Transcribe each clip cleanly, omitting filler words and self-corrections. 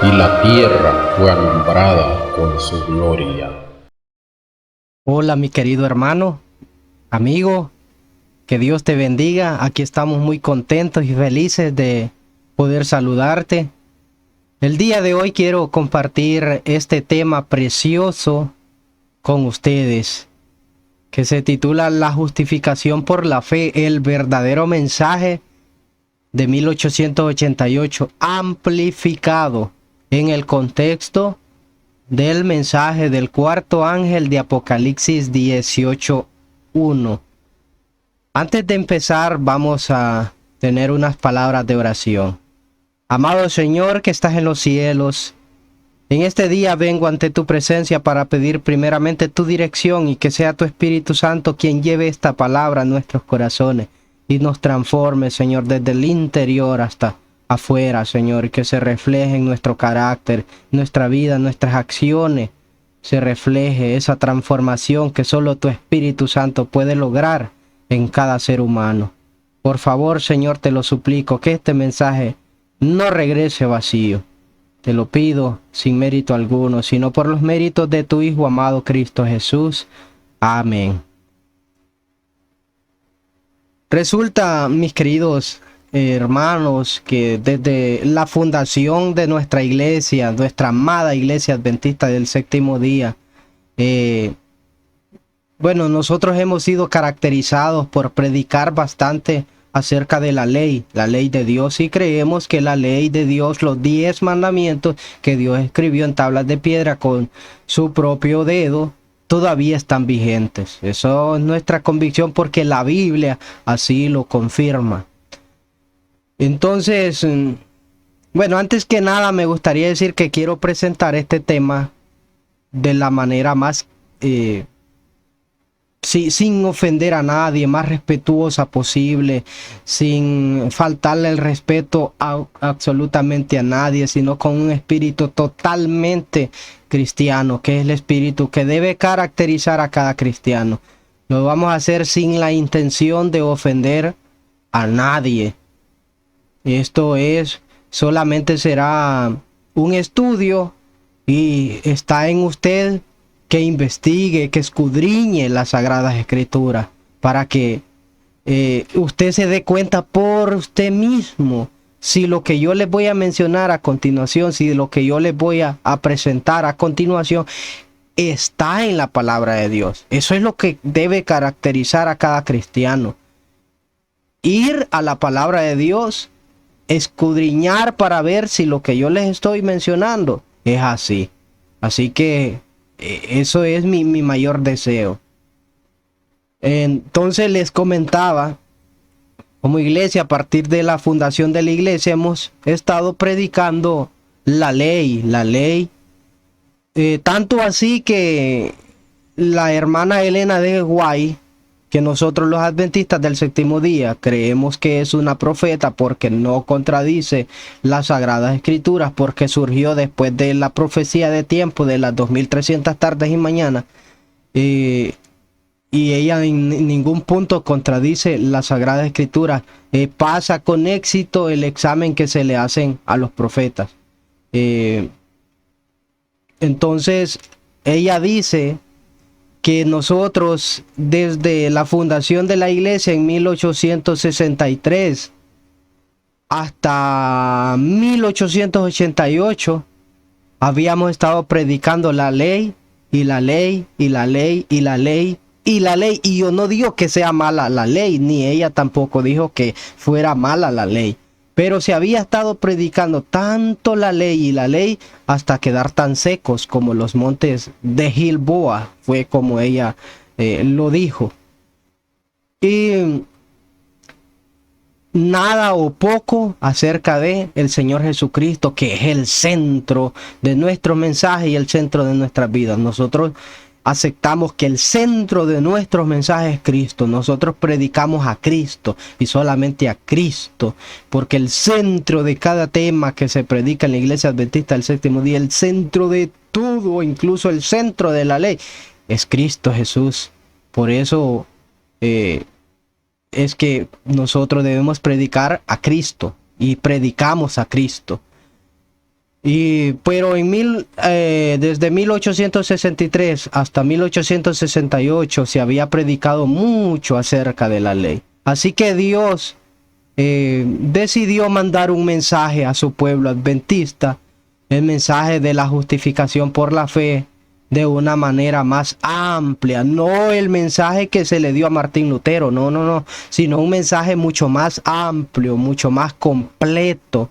y la tierra fue alumbrada con su gloria. Hola mi querido hermano, amigo, que Dios te bendiga. Aquí estamos muy contentos y felices de poder saludarte. El día de hoy quiero compartir este tema precioso con ustedes, que se titula La justificación por la fe, el verdadero mensaje de 1888, amplificado en el contexto del mensaje del cuarto ángel de Apocalipsis 18:1. Antes de empezar, vamos a tener unas palabras de oración. Amado Señor que estás en los cielos, en este día vengo ante tu presencia para pedir primeramente tu dirección y que sea tu Espíritu Santo quien lleve esta palabra a nuestros corazones y nos transforme, Señor, desde el interior hasta afuera, Señor, y que se refleje en nuestro carácter, nuestra vida, nuestras acciones, se refleje esa transformación que solo tu Espíritu Santo puede lograr en cada ser humano. Por favor, Señor, te lo suplico, que este mensaje no regrese vacío. Te lo pido sin mérito alguno, sino por los méritos de tu Hijo amado Cristo Jesús. Amén. Resulta, mis queridos hermanos, que desde la fundación de nuestra iglesia, nuestra amada iglesia adventista del séptimo día, nosotros hemos sido caracterizados por predicar bastante acerca de la ley de Dios, y creemos que la ley de Dios, los 10 mandamientos que Dios escribió en tablas de piedra con su propio dedo, todavía están vigentes. Eso es nuestra convicción porque la Biblia así lo confirma. Entonces, antes que nada me gustaría decir que quiero presentar este tema de la manera más sin ofender a nadie, más respetuosa posible, sin faltarle el respeto absolutamente a nadie, sino con un espíritu totalmente cristiano, que es el espíritu que debe caracterizar a cada cristiano. Lo vamos a hacer sin la intención de ofender a nadie. Esto solamente será un estudio y está en usted que investigue, que escudriñe las Sagradas Escrituras para que usted se dé cuenta por usted mismo si lo que yo les voy a mencionar a continuación, si lo que yo les voy a presentar a continuación está en la palabra de Dios. Eso es lo que debe caracterizar a cada cristiano. Ir a la palabra de Dios, escudriñar para ver si lo que yo les estoy mencionando es así. Así que eso es mi mayor deseo. Entonces les comentaba, como iglesia, a partir de la fundación de la iglesia, hemos estado predicando la ley, tanto así que la hermana Elena de White, que nosotros los adventistas del séptimo día creemos que es una profeta porque no contradice las Sagradas Escrituras, porque surgió después de la profecía de tiempo de las 2300 tardes y mañanas, y ella en ningún punto contradice las Sagradas Escrituras, pasa con éxito el examen que se le hacen a los profetas. Entonces ella dice que nosotros desde la fundación de la iglesia en 1863 hasta 1888 habíamos estado predicando la ley y la ley y la ley y la ley y la ley, y yo no digo que sea mala la ley, ni ella tampoco dijo que fuera mala la ley, pero se había estado predicando tanto la ley y la ley hasta quedar tan secos como los montes de Gilboa, fue como ella lo dijo. Y nada o poco acerca de el Señor Jesucristo, que es el centro de nuestro mensaje y el centro de nuestras vidas. Nosotros aceptamos que el centro de nuestros mensajes es Cristo. Nosotros predicamos a Cristo y solamente a Cristo, porque el centro de cada tema que se predica en la iglesia adventista del séptimo día, el centro de todo, incluso el centro de la ley, es Cristo Jesús. Por eso es que nosotros debemos predicar a Cristo y predicamos a Cristo. Pero desde 1863 hasta 1868 se había predicado mucho acerca de la ley. Así que Dios decidió mandar un mensaje a su pueblo adventista, el mensaje de la justificación por la fe, de una manera más amplia, no el mensaje que se le dio a Martín Lutero, no, sino un mensaje mucho más amplio, mucho más completo,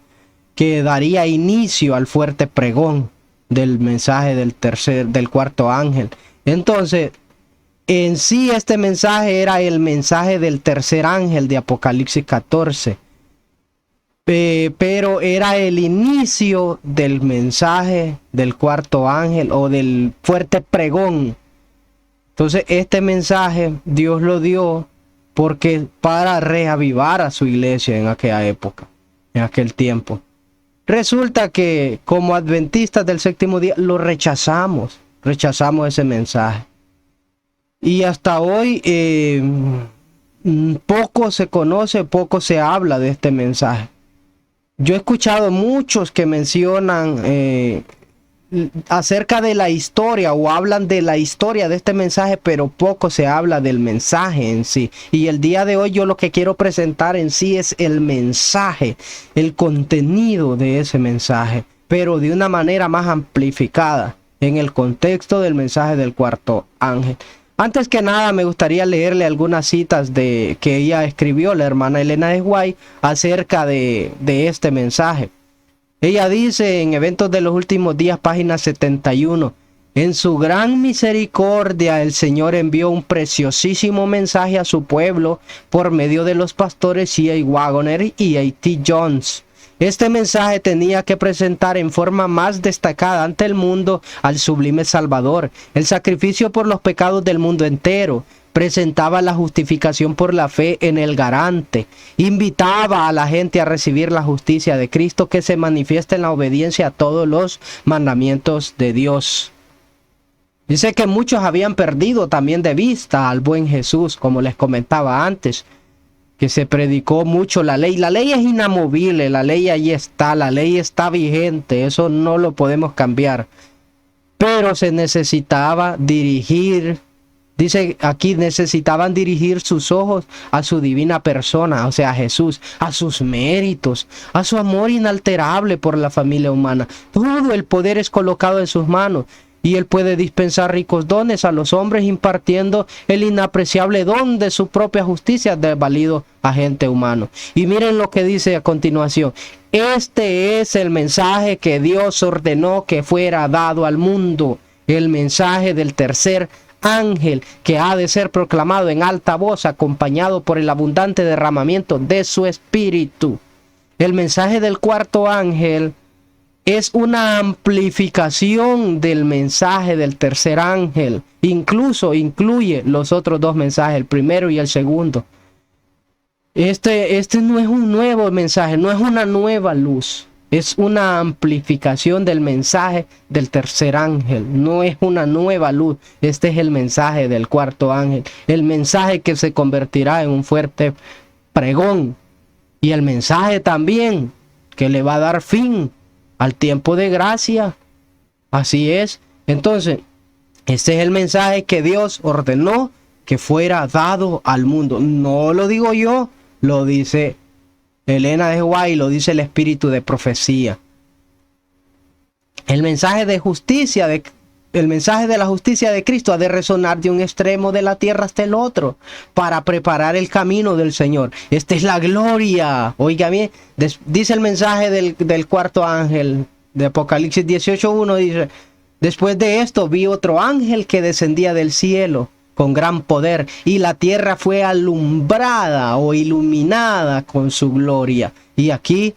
que daría inicio al fuerte pregón del mensaje del cuarto ángel. Entonces, en sí este mensaje era el mensaje del tercer ángel de Apocalipsis 14. Pero era el inicio del mensaje del cuarto ángel o del fuerte pregón. Entonces este mensaje Dios lo dio porque para reavivar a su iglesia en aquella época, en aquel tiempo. Resulta que como adventistas del séptimo día lo rechazamos ese mensaje. Y hasta hoy poco se conoce, poco se habla de este mensaje. Yo he escuchado muchos que mencionan acerca de la historia o hablan de la historia de este mensaje, pero poco se habla del mensaje en sí. Y el día de hoy yo lo que quiero presentar en sí es el mensaje, el contenido de ese mensaje, pero de una manera más amplificada en el contexto del mensaje del cuarto ángel. Antes que nada me gustaría leerle algunas citas que ella escribió, la hermana Elena de White, acerca de este mensaje. Ella dice en Eventos de los Últimos Días, página 71, en su gran misericordia el Señor envió un preciosísimo mensaje a su pueblo por medio de los pastores C.A. Waggoner y A.T. Jones. Este mensaje tenía que presentar en forma más destacada ante el mundo al sublime Salvador, el sacrificio por los pecados del mundo entero. Presentaba la justificación por la fe en el garante, invitaba a la gente a recibir la justicia de Cristo que se manifiesta en la obediencia a todos los mandamientos de Dios. Dice que muchos habían perdido también de vista al buen Jesús, como les comentaba antes, que se predicó mucho la ley. La ley es inamovible, la ley ahí está, la ley está vigente, eso no lo podemos cambiar. Pero se necesitaba dirigir, dice aquí, necesitaban dirigir sus ojos a su divina persona, o sea, a Jesús, a sus méritos, a su amor inalterable por la familia humana. Todo el poder es colocado en sus manos. Y Él puede dispensar ricos dones a los hombres, impartiendo el inapreciable don de su propia justicia del válido agente humano. Y miren lo que dice a continuación. Este es el mensaje que Dios ordenó que fuera dado al mundo. El mensaje del tercer ángel, que ha de ser proclamado en alta voz, acompañado por el abundante derramamiento de su espíritu. El mensaje del cuarto ángel es una amplificación del mensaje del tercer ángel. Incluso incluye los otros dos mensajes, el primero y el segundo. Este no es un nuevo mensaje, no es una nueva luz. Es una amplificación del mensaje del tercer ángel. No es una nueva luz. Este es el mensaje del cuarto ángel. El mensaje que se convertirá en un fuerte pregón. Y el mensaje también que le va a dar fin al tiempo de gracia. Así es. Entonces, este es el mensaje que Dios ordenó que fuera dado al mundo. No lo digo yo, lo dice Elena de White, lo dice el espíritu de profecía. El mensaje de justicia, el mensaje de la justicia de Cristo ha de resonar de un extremo de la tierra hasta el otro para preparar el camino del Señor. Esta es la gloria. Oiga bien, dice el mensaje del cuarto ángel de Apocalipsis 18:1, dice: después de esto vi otro ángel que descendía del cielo con gran poder, y la tierra fue alumbrada o iluminada con su gloria. Y aquí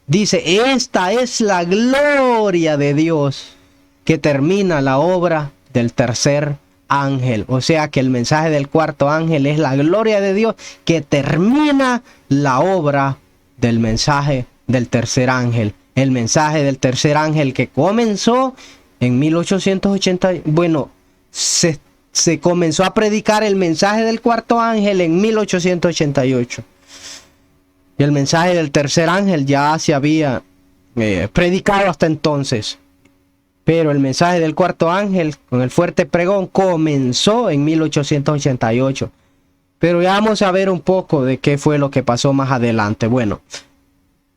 dice: esta es la gloria de Dios, que termina la obra del tercer ángel. O sea que el mensaje del cuarto ángel es la gloria de Dios que termina la obra del mensaje del tercer ángel. El mensaje del tercer ángel que comenzó en 1880, bueno, se comenzó a predicar el mensaje del cuarto ángel en 1888. Y el mensaje del tercer ángel ya se había predicado hasta entonces. Pero el mensaje del cuarto ángel con el fuerte pregón comenzó en 1888. Pero ya vamos a ver un poco de qué fue lo que pasó más adelante. Bueno,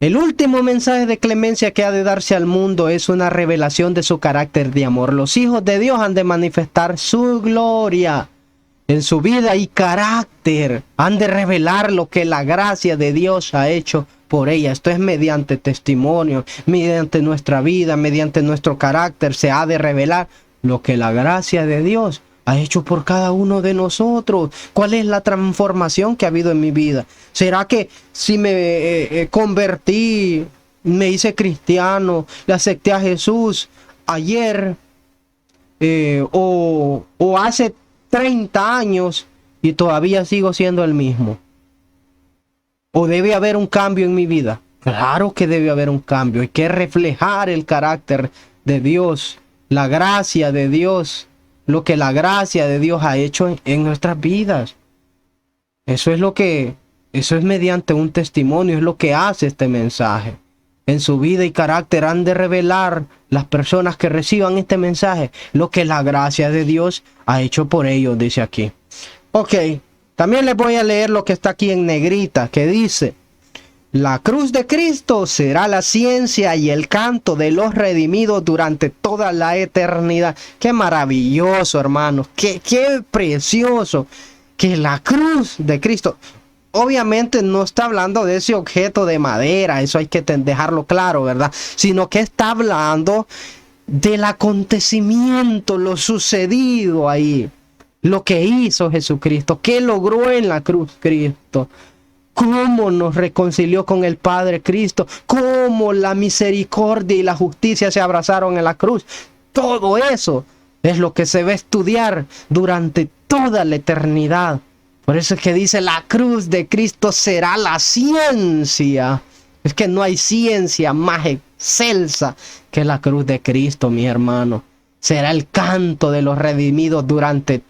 el último mensaje de clemencia que ha de darse al mundo es una revelación de su carácter de amor. Los hijos de Dios han de manifestar su gloria en su vida y carácter. Han de revelar lo que la gracia de Dios ha hecho por ella. Esto es mediante testimonio, mediante nuestra vida, mediante nuestro carácter. Se ha de revelar lo que la gracia de Dios ha hecho por cada uno de nosotros. ¿Cuál es la transformación que ha habido en mi vida? ¿Será que si me convertí, me hice cristiano, le acepté a Jesús ayer o hace 30 años y todavía sigo siendo el mismo? ¿O debe haber un cambio en mi vida? Claro que debe haber un cambio. Hay que reflejar el carácter de Dios, la gracia de Dios, lo que la gracia de Dios ha hecho en nuestras vidas. Eso es mediante un testimonio, es lo que hace este mensaje. En su vida y carácter han de revelar las personas que reciban este mensaje lo que la gracia de Dios ha hecho por ellos, dice aquí. Ok. También les voy a leer lo que está aquí en negrita, que dice: la cruz de Cristo será la ciencia y el canto de los redimidos durante toda la eternidad. Qué maravilloso, hermanos, qué precioso, que la cruz de Cristo, obviamente no está hablando de ese objeto de madera, eso hay que dejarlo claro, ¿verdad? Sino que está hablando del acontecimiento, lo sucedido ahí. Lo que hizo Jesucristo, qué logró en la cruz Cristo, cómo nos reconcilió con el Padre Cristo, cómo la misericordia y la justicia se abrazaron en la cruz. Todo eso es lo que se va a estudiar durante toda la eternidad. Por eso es que dice: la cruz de Cristo será la ciencia. Es que no hay ciencia más excelsa que la cruz de Cristo, mi hermano. Será el canto de los redimidos durante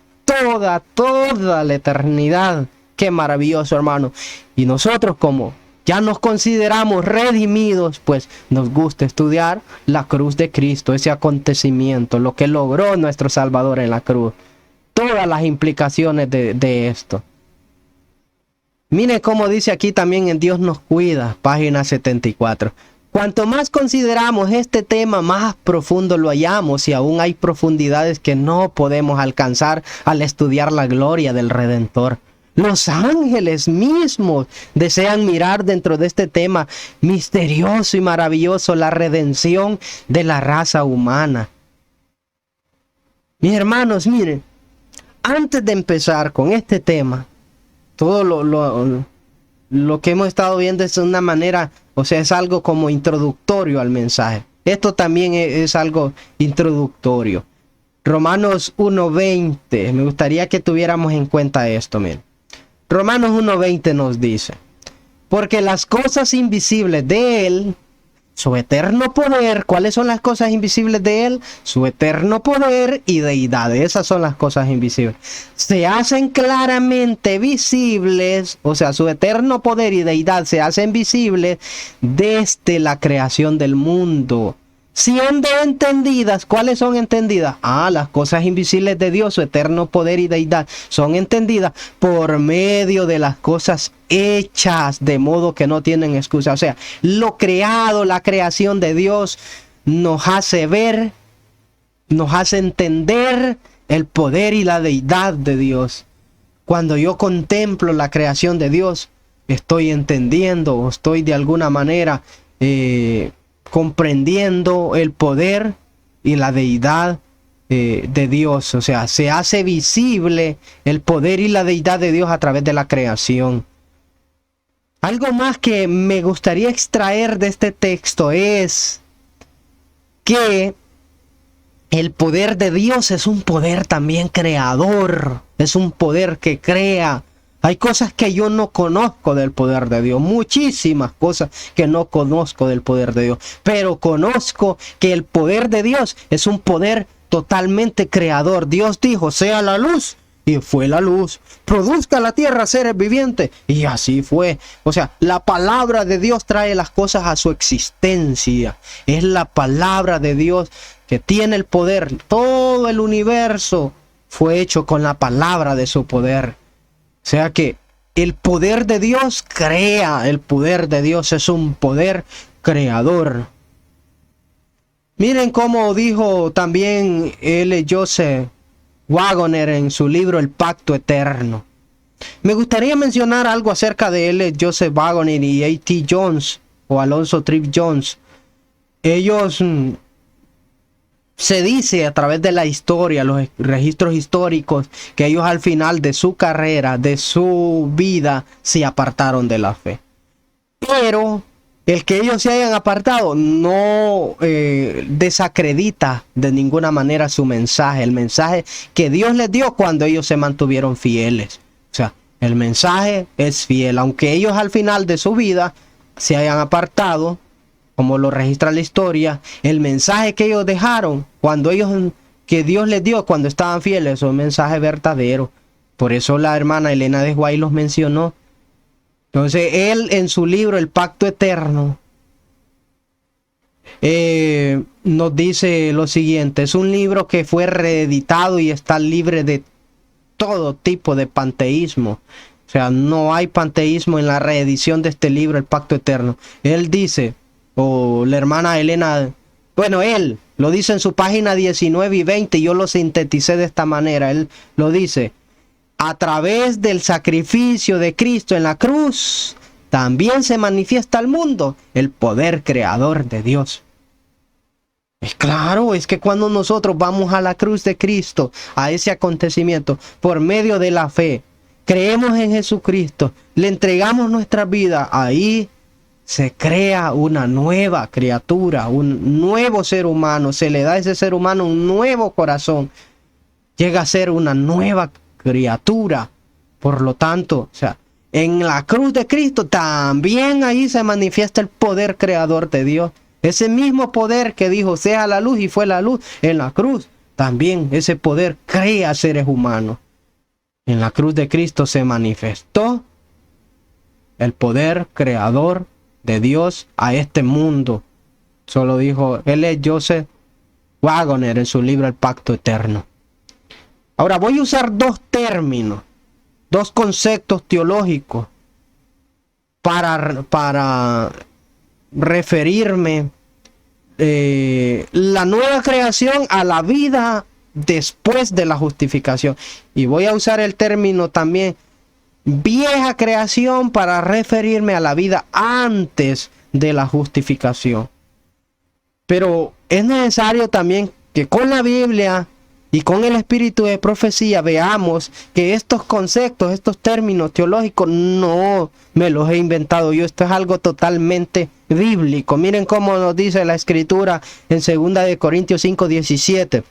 toda la eternidad. Qué maravilloso, hermano. Y nosotros, como ya nos consideramos redimidos, pues nos gusta estudiar la cruz de Cristo, ese acontecimiento, lo que logró nuestro Salvador en la cruz, todas las implicaciones de esto. Mire cómo dice aquí también en Dios nos cuida, página 74. Cuanto más consideramos este tema, más profundo lo hallamos, y aún hay profundidades que no podemos alcanzar al estudiar la gloria del Redentor. Los ángeles mismos desean mirar dentro de este tema misterioso y maravilloso, la redención de la raza humana. Mis hermanos, miren, antes de empezar con este tema, todo lo que hemos estado viendo es una manera, o sea, es algo como introductorio al mensaje. Esto también es algo introductorio. Romanos 1:20, me gustaría que tuviéramos en cuenta esto, miren. Romanos 1:20 nos dice: porque las cosas invisibles de Él, su eterno poder. ¿Cuáles son las cosas invisibles de Él? Su eterno poder y deidad. Esas son las cosas invisibles. Se hacen claramente visibles, o sea, su eterno poder y deidad se hacen visibles desde la creación del mundo, siendo entendidas. ¿Cuáles son entendidas? Las cosas invisibles de Dios, su eterno poder y deidad, son entendidas por medio de las cosas hechas, de modo que no tienen excusa. O sea, lo creado, la creación de Dios nos hace ver, nos hace entender el poder y la deidad de Dios. Cuando yo contemplo la creación de Dios, estoy entendiendo, o estoy de alguna manera comprendiendo el poder y la deidad de Dios. O sea, se hace visible el poder y la deidad de Dios a través de la creación. Algo más que me gustaría extraer de este texto es que el poder de Dios es un poder también creador, es un poder que crea. Hay cosas que yo no conozco del poder de Dios, muchísimas cosas que no conozco del poder de Dios, pero conozco que el poder de Dios es un poder totalmente creador. Dios dijo: sea la luz, y fue la luz. Produzca la tierra seres vivientes, y así fue. O sea, la palabra de Dios trae las cosas a su existencia. Es la palabra de Dios que tiene el poder. Todo el universo fue hecho con la palabra de su poder. O sea que el poder de Dios crea. El poder de Dios es un poder creador. Miren cómo dijo también L. Joseph Waggoner en su libro El Pacto Eterno. Me gustaría mencionar algo acerca de L. Joseph Waggoner y A.T. Jones o Alonzo Tripp Jones. Ellos se dice a través de la historia, los registros históricos, que ellos al final de su carrera, de su vida, se apartaron de la fe. Pero el que ellos se hayan apartado no desacredita de ninguna manera su mensaje, el mensaje que Dios les dio cuando ellos se mantuvieron fieles. O sea, el mensaje es fiel, aunque ellos al final de su vida se hayan apartado, como lo registra la historia, el mensaje que ellos dejaron, que Dios les dio cuando estaban fieles, es un mensaje verdadero. Por eso la hermana Elena de White los mencionó. Entonces él en su libro El Pacto Eterno nos dice lo siguiente: es un libro que fue reeditado y está libre de todo tipo de panteísmo. O sea, no hay panteísmo en la reedición de este libro, El Pacto Eterno. Él dice, o la hermana Elena, bueno, él lo dice en su página 19 y 20, y yo lo sinteticé de esta manera. Él lo dice: a través del sacrificio de Cristo en la cruz, también se manifiesta al mundo el poder creador de Dios. Es claro, es que cuando nosotros vamos a la cruz de Cristo, a ese acontecimiento, por medio de la fe, creemos en Jesucristo, le entregamos nuestra vida, ahí se crea una nueva criatura, un nuevo ser humano, se le da a ese ser humano un nuevo corazón, llega a ser una nueva criatura. Por lo tanto, o sea, en la cruz de Cristo también ahí se manifiesta el poder creador de Dios. Ese mismo poder que dijo sea la luz y fue la luz, en la cruz también ese poder crea seres humanos. En la cruz de Cristo se manifestó el poder creador de Dios a este mundo. Solo dijo L. Joseph Waggoner en su libro El Pacto Eterno. Ahora voy a usar dos términos, dos conceptos teológicos para referirme la nueva creación a la vida después de la justificación. Y voy a usar el término también vieja creación para referirme a la vida antes de la justificación. Pero es necesario también que con la Biblia y con el espíritu de profecía veamos que estos conceptos, estos términos teológicos no me los he inventado yo. Esto es algo totalmente bíblico. Miren cómo nos dice la escritura en 2 de Corintios 5:17.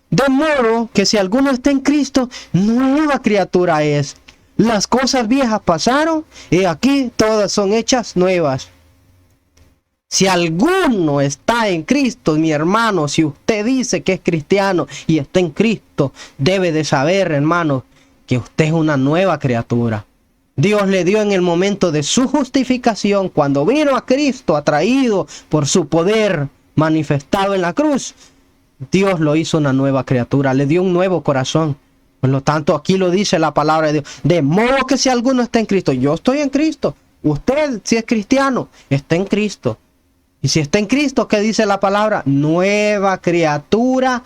De modo que si alguno está en Cristo, nueva criatura es. Las cosas viejas pasaron y aquí todas son hechas nuevas. Si alguno está en Cristo, mi hermano, si usted dice que es cristiano y está en Cristo, debe de saber, hermano, que usted es una nueva criatura. Dios le dio en el momento de su justificación, cuando vino a Cristo, atraído por su poder manifestado en la cruz, Dios lo hizo una nueva criatura, le dio un nuevo corazón. Por lo tanto, aquí lo dice la palabra de Dios. De modo que si alguno está en Cristo, yo estoy en Cristo. Usted, si es cristiano, está en Cristo. Y si está en Cristo, ¿qué dice la palabra? Nueva criatura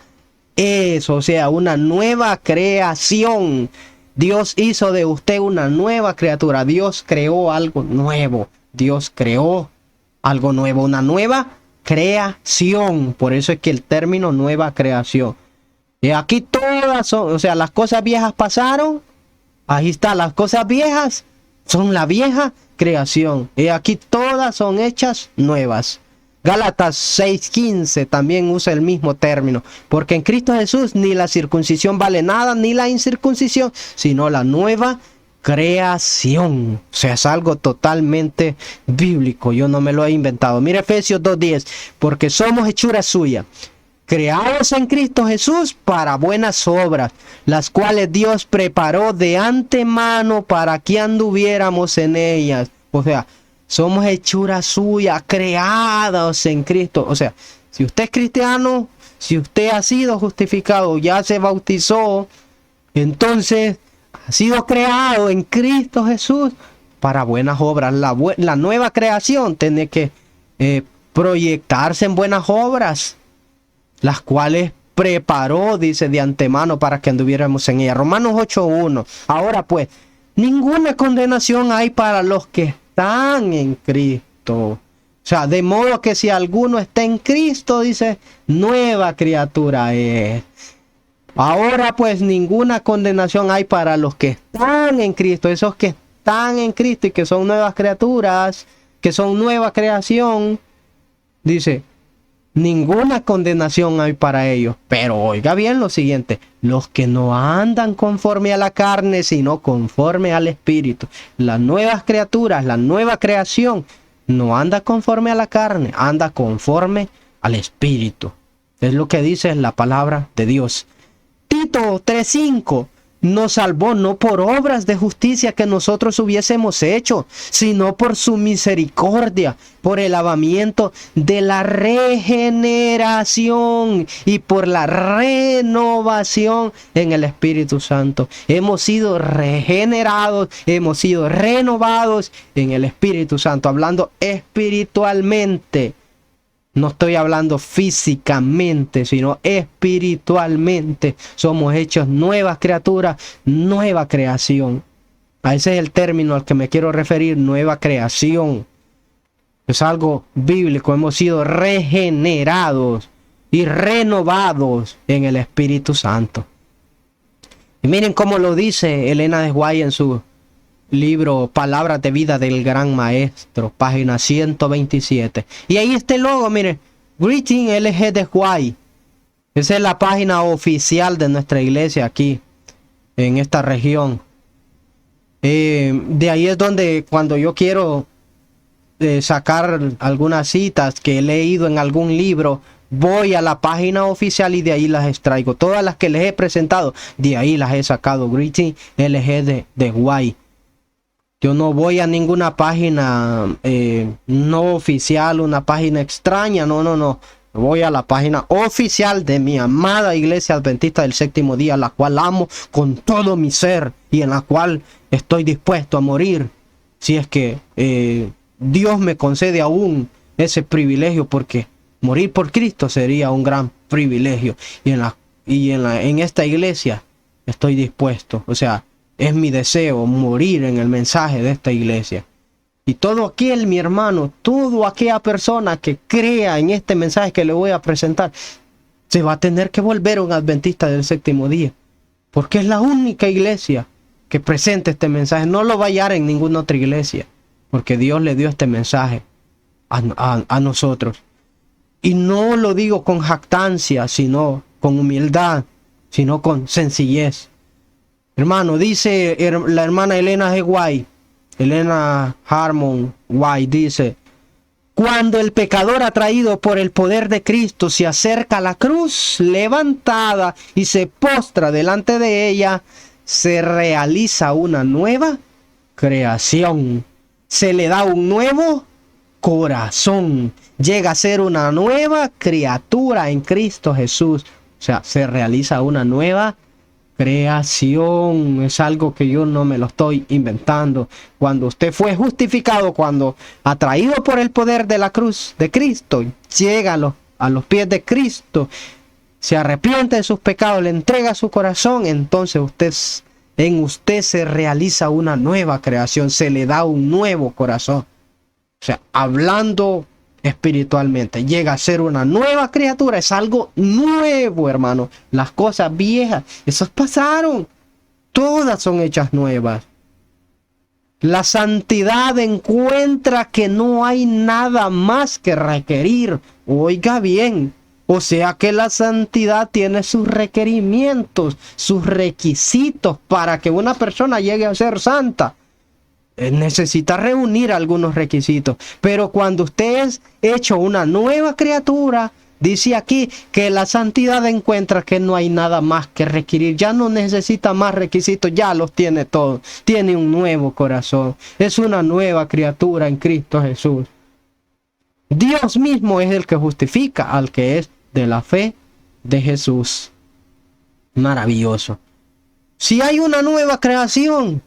es, o sea, una nueva creación. Dios hizo de usted una nueva criatura. Dios creó algo nuevo. Dios creó algo nuevo, una nueva creación. Por eso es que el término nueva creación. Y aquí todas son, o sea, las cosas viejas pasaron. Ahí está, las cosas viejas son la vieja creación. Y aquí todas son hechas nuevas. Gálatas 6:15 también usa el mismo término. Porque en Cristo Jesús ni la circuncisión vale nada, ni la incircuncisión, sino la nueva creación. O sea, es algo totalmente bíblico. Yo no me lo he inventado. Mira Efesios 2:10. Porque somos hechura suya, creados en Cristo Jesús para buenas obras, las cuales Dios preparó de antemano para que anduviéramos en ellas. O sea, somos hechura suya, creados en Cristo. O sea, si usted es cristiano, si usted ha sido justificado, ya se bautizó, entonces ha sido creado en Cristo Jesús para buenas obras. La nueva creación tiene que proyectarse en buenas obras, las cuales preparó, dice, de antemano para que anduviéramos en ella. Romanos 8:1. Ahora pues, ninguna condenación hay para los que están en Cristo. O sea, de modo que si alguno está en Cristo, dice, nueva criatura es. Ahora pues, ninguna condenación hay para los que están en Cristo, esos que están en Cristo y que son nuevas criaturas, que son nueva creación. Dice, ninguna condenación hay para ellos. Pero oiga bien lo siguiente: los que no andan conforme a la carne, sino conforme al Espíritu. Las nuevas criaturas, la nueva creación, no anda conforme a la carne, anda conforme al Espíritu. Es lo que dice la palabra de Dios. Tito 3:5. Nos salvó no por obras de justicia que nosotros hubiésemos hecho, sino por su misericordia, por el lavamiento de la regeneración y por la renovación en el Espíritu Santo. Hemos sido regenerados, hemos sido renovados en el Espíritu Santo, hablando espiritualmente. No estoy hablando físicamente, sino espiritualmente. Somos hechos nuevas criaturas, nueva creación. A ese es el término al que me quiero referir, nueva creación. Es algo bíblico. Hemos sido regenerados y renovados en el Espíritu Santo. Y miren cómo lo dice Elena de White en su libro Palabras de Vida del Gran Maestro, página 127. Y ahí está el logo, miren, Greeting LG de White. Esa es la página oficial de nuestra iglesia aquí, en esta región. De ahí es donde, cuando yo quiero sacar algunas citas que he leído en algún libro, voy a la página oficial y de ahí las extraigo. Todas las que les he presentado, de ahí las he sacado. Greeting LG de White. Yo no voy a ninguna página no oficial, una página extraña, no. Voy a la página oficial de mi amada Iglesia Adventista del Séptimo Día, la cual amo con todo mi ser y en la cual estoy dispuesto a morir, si es que Dios me concede aún ese privilegio, porque morir por Cristo sería un gran privilegio. Y en esta iglesia estoy dispuesto, o sea, es mi deseo morir en el mensaje de esta iglesia. Y todo aquel, mi hermano, toda aquella persona que crea en este mensaje que le voy a presentar, se va a tener que volver un adventista del Séptimo Día. Porque es la única iglesia que presenta este mensaje. No lo va a hallar en ninguna otra iglesia. Porque Dios le dio este mensaje a nosotros. Y no lo digo con jactancia, sino con humildad, sino con sencillez. Hermano, dice la hermana Elena G. White, Elena Harmon White, dice: cuando el pecador atraído por el poder de Cristo se acerca a la cruz levantada y se postra delante de ella, se realiza una nueva creación. Se le da un nuevo corazón. Llega a ser una nueva criatura en Cristo Jesús. O sea, se realiza una nueva creación. Es algo que yo no me lo estoy inventando. Cuando usted fue justificado, cuando atraído por el poder de la cruz de Cristo, llega a los pies de Cristo, se arrepiente de sus pecados, le entrega su corazón, entonces en usted se realiza una nueva creación, se le da un nuevo corazón. O sea, hablando espiritualmente, llega a ser una nueva criatura, es algo nuevo, hermano. Las cosas viejas, esas pasaron, todas son hechas nuevas. La santidad encuentra que no hay nada más que requerir. Oiga bien, o sea que la santidad tiene sus requerimientos, sus requisitos para que una persona llegue a ser santa. Necesita reunir algunos requisitos, pero cuando usted es hecho una nueva criatura, Dice aquí que la santidad encuentra que no hay nada más que requerir. Ya no necesita más requisitos, ya los tiene todos. Tiene un nuevo corazón. Es una nueva criatura en Cristo Jesús. Dios mismo es el que justifica al que es de la fe de Jesús. Maravilloso. Si hay una nueva creación,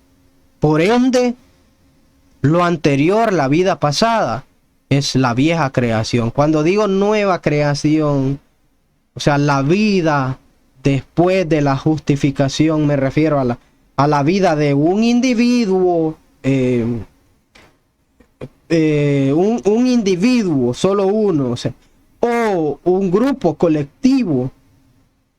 por ende, lo anterior, la vida pasada, es la vieja creación. Cuando digo nueva creación, o sea, la vida después de la justificación, me refiero a la vida de un individuo, un individuo, solo uno, o sea, o un grupo colectivo.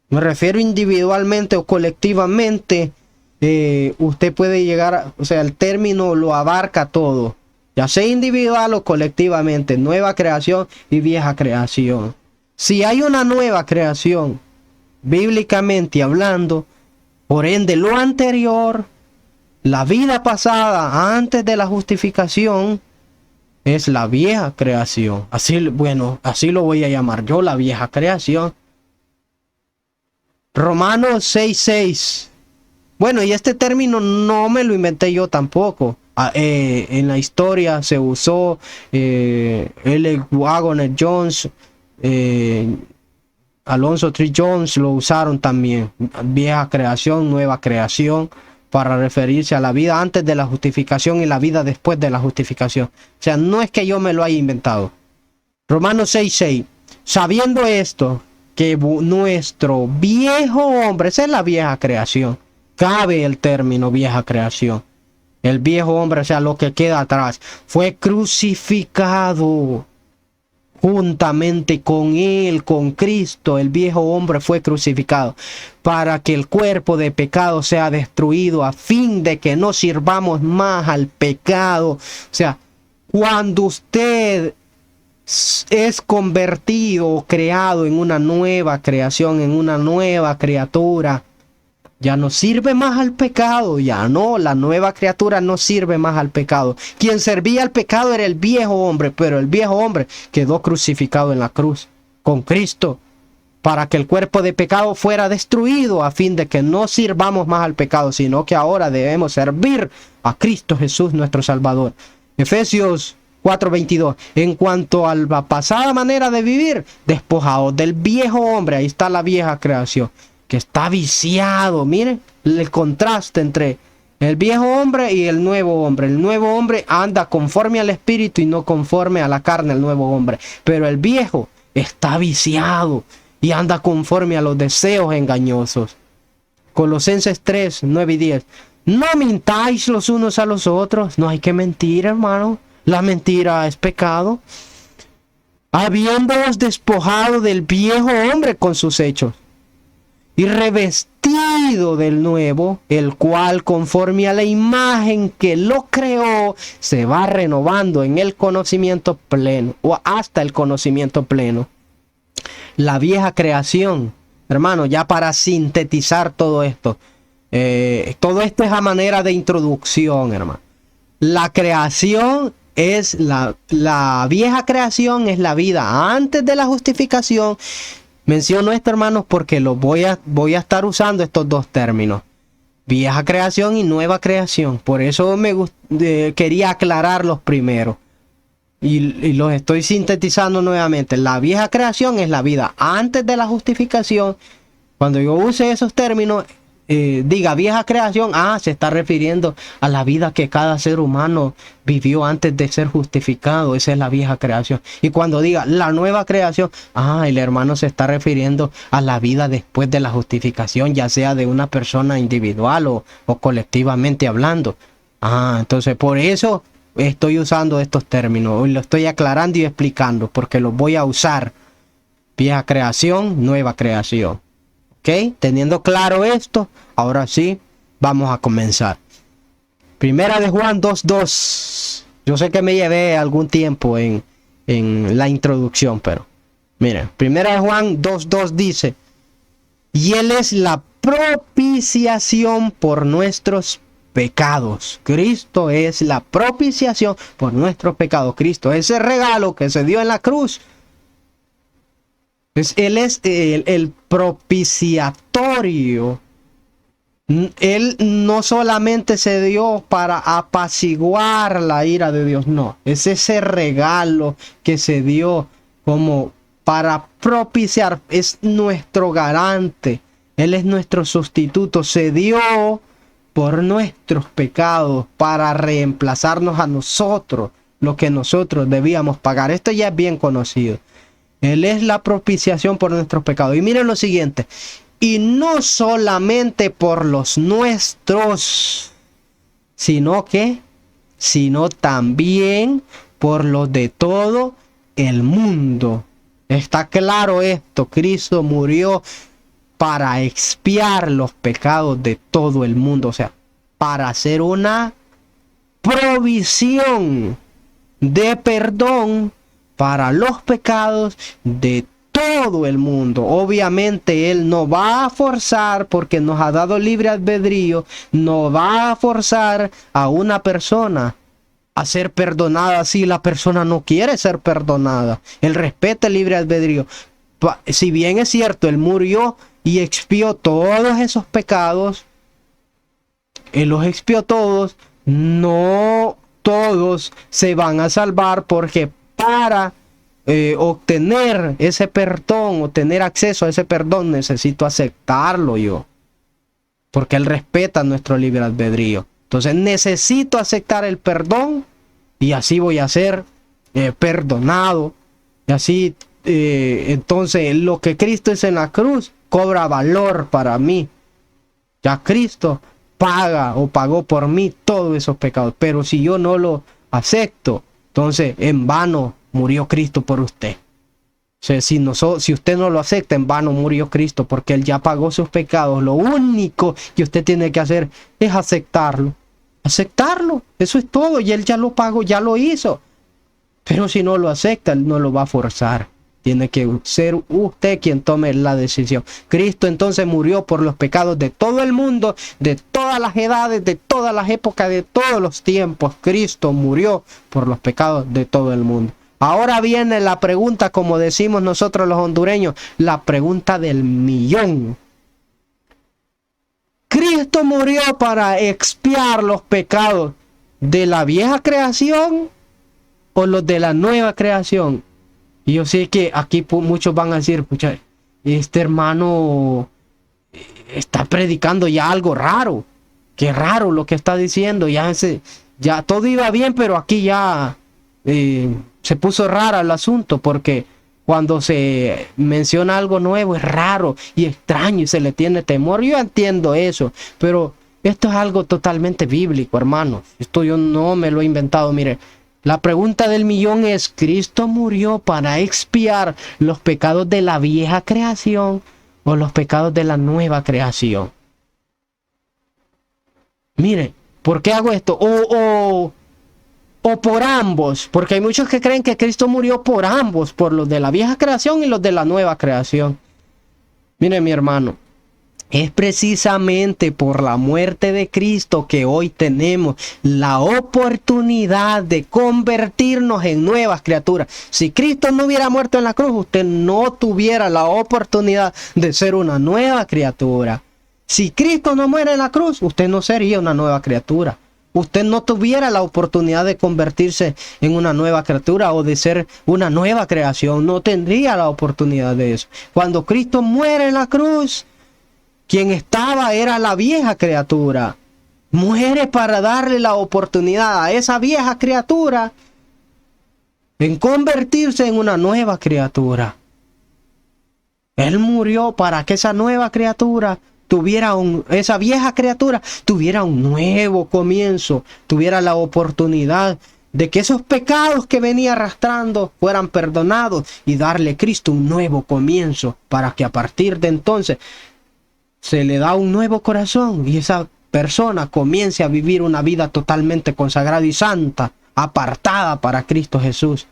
Me refiero individualmente o colectivamente. Usted puede llegar, o sea, el término lo abarca todo, ya sea individual o colectivamente, nueva creación y vieja creación. Si hay una nueva creación, bíblicamente hablando, por ende lo anterior, la vida pasada antes de la justificación, es la vieja creación. Así, bueno, así lo voy a llamar yo, la vieja creación. Romanos 6:6. Bueno, y este término no me lo inventé yo tampoco. En la historia se usó, L. Wagner Jones, Alonzo Tree Jones lo usaron también. Vieja creación, nueva creación, para referirse a la vida antes de la justificación y la vida después de la justificación. O sea, no es que yo me lo haya inventado. Romanos 6:6. Sabiendo esto, que nuestro viejo hombre, esa es la vieja creación. Cabe el término vieja creación. El viejo hombre, o sea, lo que queda atrás, fue crucificado juntamente con él, con Cristo. El viejo hombre fue crucificado para que el cuerpo de pecado sea destruido, a fin de que no sirvamos más al pecado. O sea, cuando usted es convertido, creado en una nueva creación, en una nueva criatura, ya no sirve más al pecado, ya no, la nueva criatura no sirve más al pecado. Quien servía al pecado era el viejo hombre, pero el viejo hombre quedó crucificado en la cruz con Cristo para que el cuerpo de pecado fuera destruido, a fin de que no sirvamos más al pecado, sino que ahora debemos servir a Cristo Jesús nuestro Salvador. Efesios 4:22. En cuanto a la pasada manera de vivir, despojados del viejo hombre, ahí está la vieja creación, que está viciado. Miren el contraste entre el viejo hombre y el nuevo hombre. El nuevo hombre anda conforme al espíritu y no conforme a la carne, el nuevo hombre. Pero el viejo está viciado y anda conforme a los deseos engañosos. Colosenses 3:9-10. No mintáis los unos a los otros. No hay que mentir, hermano. La mentira es pecado. Habiéndoos despojado del viejo hombre con sus hechos, y revestido del nuevo, el cual conforme a la imagen que lo creó, se va renovando en el conocimiento pleno, o hasta el conocimiento pleno. La vieja creación, hermano, ya para sintetizar todo esto es a manera de introducción, hermano. La creación es la vieja creación, es la vida antes de la justificación. Menciono esto, hermanos, porque voy a estar usando estos dos términos, vieja creación y nueva creación. Por eso quería aclararlos primero. Y los estoy sintetizando nuevamente. La vieja creación es la vida antes de la justificación. Cuando yo use esos términos, diga vieja creación, se está refiriendo a la vida que cada ser humano vivió antes de ser justificado. Esa es la vieja creación. Y cuando diga la nueva creación, el hermano se está refiriendo a la vida después de la justificación, ya sea de una persona individual o colectivamente hablando. Entonces por eso estoy usando estos términos, lo estoy aclarando y explicando, porque los voy a usar. Vieja creación, nueva creación. ¿Ok? Teniendo claro esto, ahora sí, vamos a comenzar. Primera de Juan 2:2. Yo sé que me llevé algún tiempo en la introducción, pero miren, Primera de Juan 2:2 dice: y Él es la propiciación por nuestros pecados. Cristo es la propiciación por nuestros pecados. Cristo es ese regalo que se dio en la cruz. Él es el propiciatorio. Él no solamente se dio para apaciguar la ira de Dios, no. Es ese regalo que se dio como para propiciar. Es nuestro garante. Él es nuestro sustituto. Se dio por nuestros pecados para reemplazarnos a nosotros lo que nosotros debíamos pagar. Esto ya es bien conocido. Él es la propiciación por nuestros pecados. Y miren lo siguiente. Y no solamente por los nuestros, sino también por los de todo el mundo. Está claro esto. Cristo murió para expiar los pecados de todo el mundo. O sea, para hacer una provisión de perdón para los pecados de todo el mundo. Obviamente Él no va a forzar, porque nos ha dado libre albedrío, no va a forzar a una persona a ser perdonada si la persona no quiere ser perdonada. Él respeta el libre albedrío. Si bien es cierto, Él murió y expió todos esos pecados, Él los expió todos, no todos se van a salvar, porque para obtener ese perdón o tener acceso a ese perdón necesito aceptarlo yo, porque Él respeta nuestro libre albedrío. Entonces necesito aceptar el perdón y así voy a ser perdonado, y así entonces lo que Cristo hizo en la cruz cobra valor para mí. Ya Cristo paga o pagó por mí todos esos pecados. Pero si yo no lo acepto, entonces en vano murió Cristo por usted. O sea, si usted no lo acepta, en vano murió Cristo, porque Él ya pagó sus pecados. Lo único que usted tiene que hacer es aceptarlo. Aceptarlo, eso es todo. Y Él ya lo pagó, ya lo hizo. Pero si no lo acepta, Él no lo va a forzar. Tiene que ser usted quien tome la decisión. Cristo entonces murió por los pecados de todo el mundo, de todas las edades, de todas las épocas, de todos los tiempos. Cristo murió por los pecados de todo el mundo. Ahora viene la pregunta, como decimos nosotros los hondureños, la pregunta del millón. ¿Cristo murió para expiar los pecados de la vieja creación o los de la nueva creación? Y yo sé que aquí muchos van a decir, pucha, este hermano está predicando ya algo raro. Qué raro lo que está diciendo. Ya todo iba bien, pero aquí ya se puso raro el asunto, porque cuando se menciona algo nuevo es raro y extraño y se le tiene temor. Yo entiendo eso, pero esto es algo totalmente bíblico, hermanos. Esto yo no me lo he inventado. Mire, la pregunta del millón es: ¿Cristo murió para expiar los pecados de la vieja creación o los pecados de la nueva creación? Mire, ¿por qué hago esto? O por ambos, porque hay muchos que creen que Cristo murió por ambos, por los de la vieja creación y los de la nueva creación. Mire, mi hermano, es precisamente por la muerte de Cristo que hoy tenemos la oportunidad de convertirnos en nuevas criaturas. Si Cristo no hubiera muerto en la cruz, usted no tuviera la oportunidad de ser una nueva criatura. Si Cristo no muere en la cruz, usted no sería una nueva criatura. Usted no tuviera la oportunidad de convertirse en una nueva criatura o de ser una nueva creación. No tendría la oportunidad de eso. Cuando Cristo muere en la cruz, quien estaba era la vieja criatura. Muere para darle la oportunidad a esa vieja criatura en convertirse en una nueva criatura. Él murió para que esa nueva criatura esa vieja criatura tuviera un nuevo comienzo, tuviera la oportunidad de que esos pecados que venía arrastrando fueran perdonados y darle a Cristo un nuevo comienzo, para que a partir de entonces se le da un nuevo corazón y esa persona comience a vivir una vida totalmente consagrada y santa, apartada para Cristo Jesús.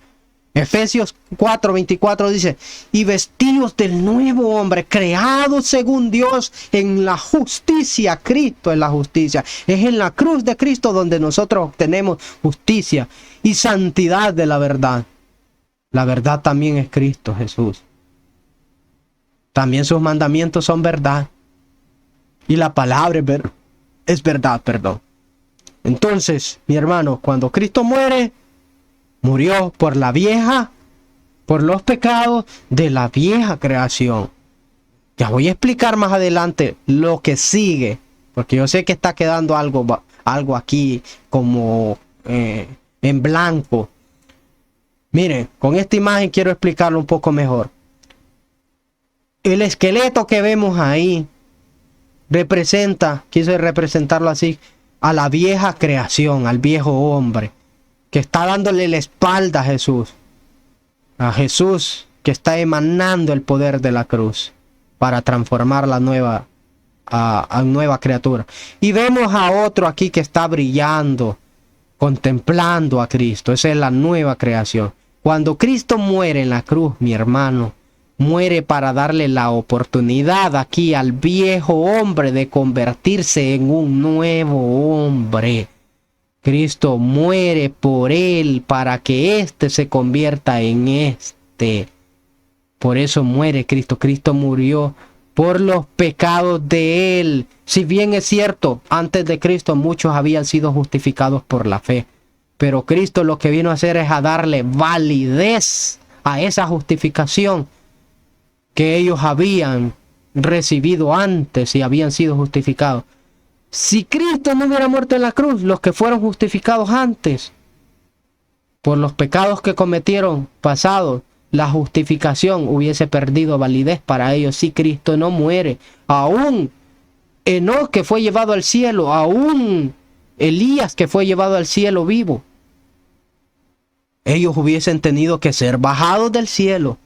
Efesios 4:24 dice: y vestidos del nuevo hombre, creado según Dios en la justicia. Cristo es la justicia. Es en la cruz de Cristo donde nosotros obtenemos justicia y santidad de la verdad. La verdad también es Cristo Jesús. también sus mandamientos son verdad. Y la palabra es verdad, perdón. Entonces, mi hermano, cuando Cristo muere, murió por los pecados de la vieja creación. Ya voy a explicar más adelante lo que sigue, porque yo sé que está quedando algo aquí como en blanco. Miren, con esta imagen quiero explicarlo un poco mejor. El esqueleto que vemos ahí quise representarlo así, a la vieja creación, al viejo hombre, que está dándole la espalda a Jesús que está emanando el poder de la cruz para transformar la nueva criatura. Y vemos a otro aquí que está brillando, contemplando a Cristo. Esa es la nueva creación. Cuando Cristo muere en la cruz, mi hermano, muere para darle la oportunidad aquí al viejo hombre de convertirse en un nuevo hombre. Cristo muere por él para que éste se convierta en este. Por eso muere Cristo. Cristo murió por los pecados de él. Si bien es cierto, antes de Cristo muchos habían sido justificados por la fe. Pero Cristo lo que vino a hacer es a darle validez a esa justificación que ellos habían recibido antes y habían sido justificados. Si Cristo no hubiera muerto en la cruz, los que fueron justificados antes por los pecados que cometieron pasados, la justificación hubiese perdido validez para ellos. Si Cristo no muere, aún Enoc que fue llevado al cielo, aún Elías que fue llevado al cielo vivo, ellos hubiesen tenido que ser bajados del cielo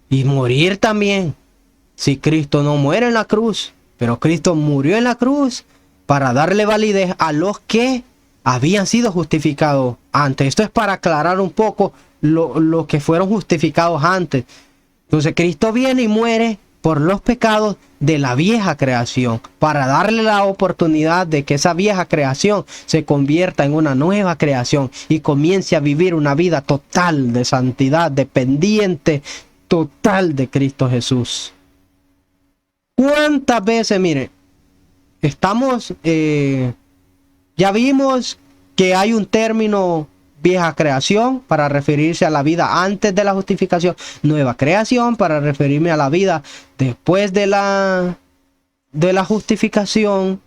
y morir también si Cristo no muere en la cruz. Pero Cristo murió en la cruz para darle validez a los que habían sido justificados antes. Esto es para aclarar un poco lo que fueron justificados antes. Entonces Cristo viene y muere por los pecados de la vieja creación, para darle la oportunidad de que esa vieja creación se convierta en una nueva creación y comience a vivir una vida total de santidad, dependiente total de Cristo Jesús. ¿Cuántas veces, mire, ya vimos que hay un término vieja creación para referirse a la vida antes de la justificación, nueva creación para referirme a la vida después de la justificación.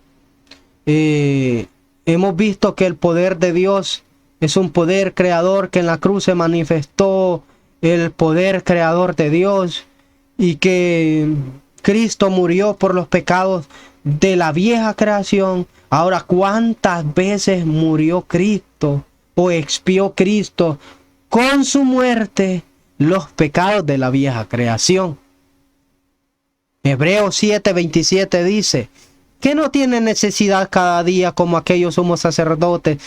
Hemos visto que el poder de Dios es un poder creador, que en la cruz se manifestó el poder creador de Dios y que Cristo murió por los pecados de la vieja creación. Ahora, ¿cuántas veces murió Cristo o expió Cristo con su muerte los pecados de la vieja creación? Hebreos 7:27 dice que no tiene necesidad cada día como aquellos sumos sacerdotes.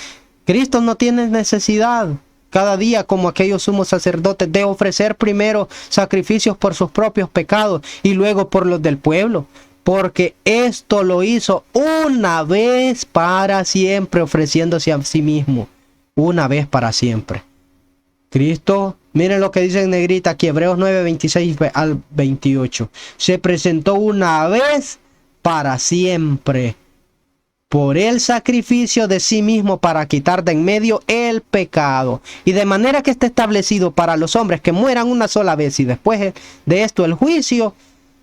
Cristo no tiene necesidad cada día como aquellos sumos sacerdotes de ofrecer primero sacrificios por sus propios pecados y luego por los del pueblo, porque esto lo hizo una vez para siempre, ofreciéndose a sí mismo una vez para siempre. Cristo, miren lo que dice en negrita aquí, Hebreos 9:26 al 28. Se presentó una vez para siempre por el sacrificio de sí mismo para quitar de en medio el pecado. Y de manera que está establecido para los hombres que mueran una sola vez y después de esto el juicio,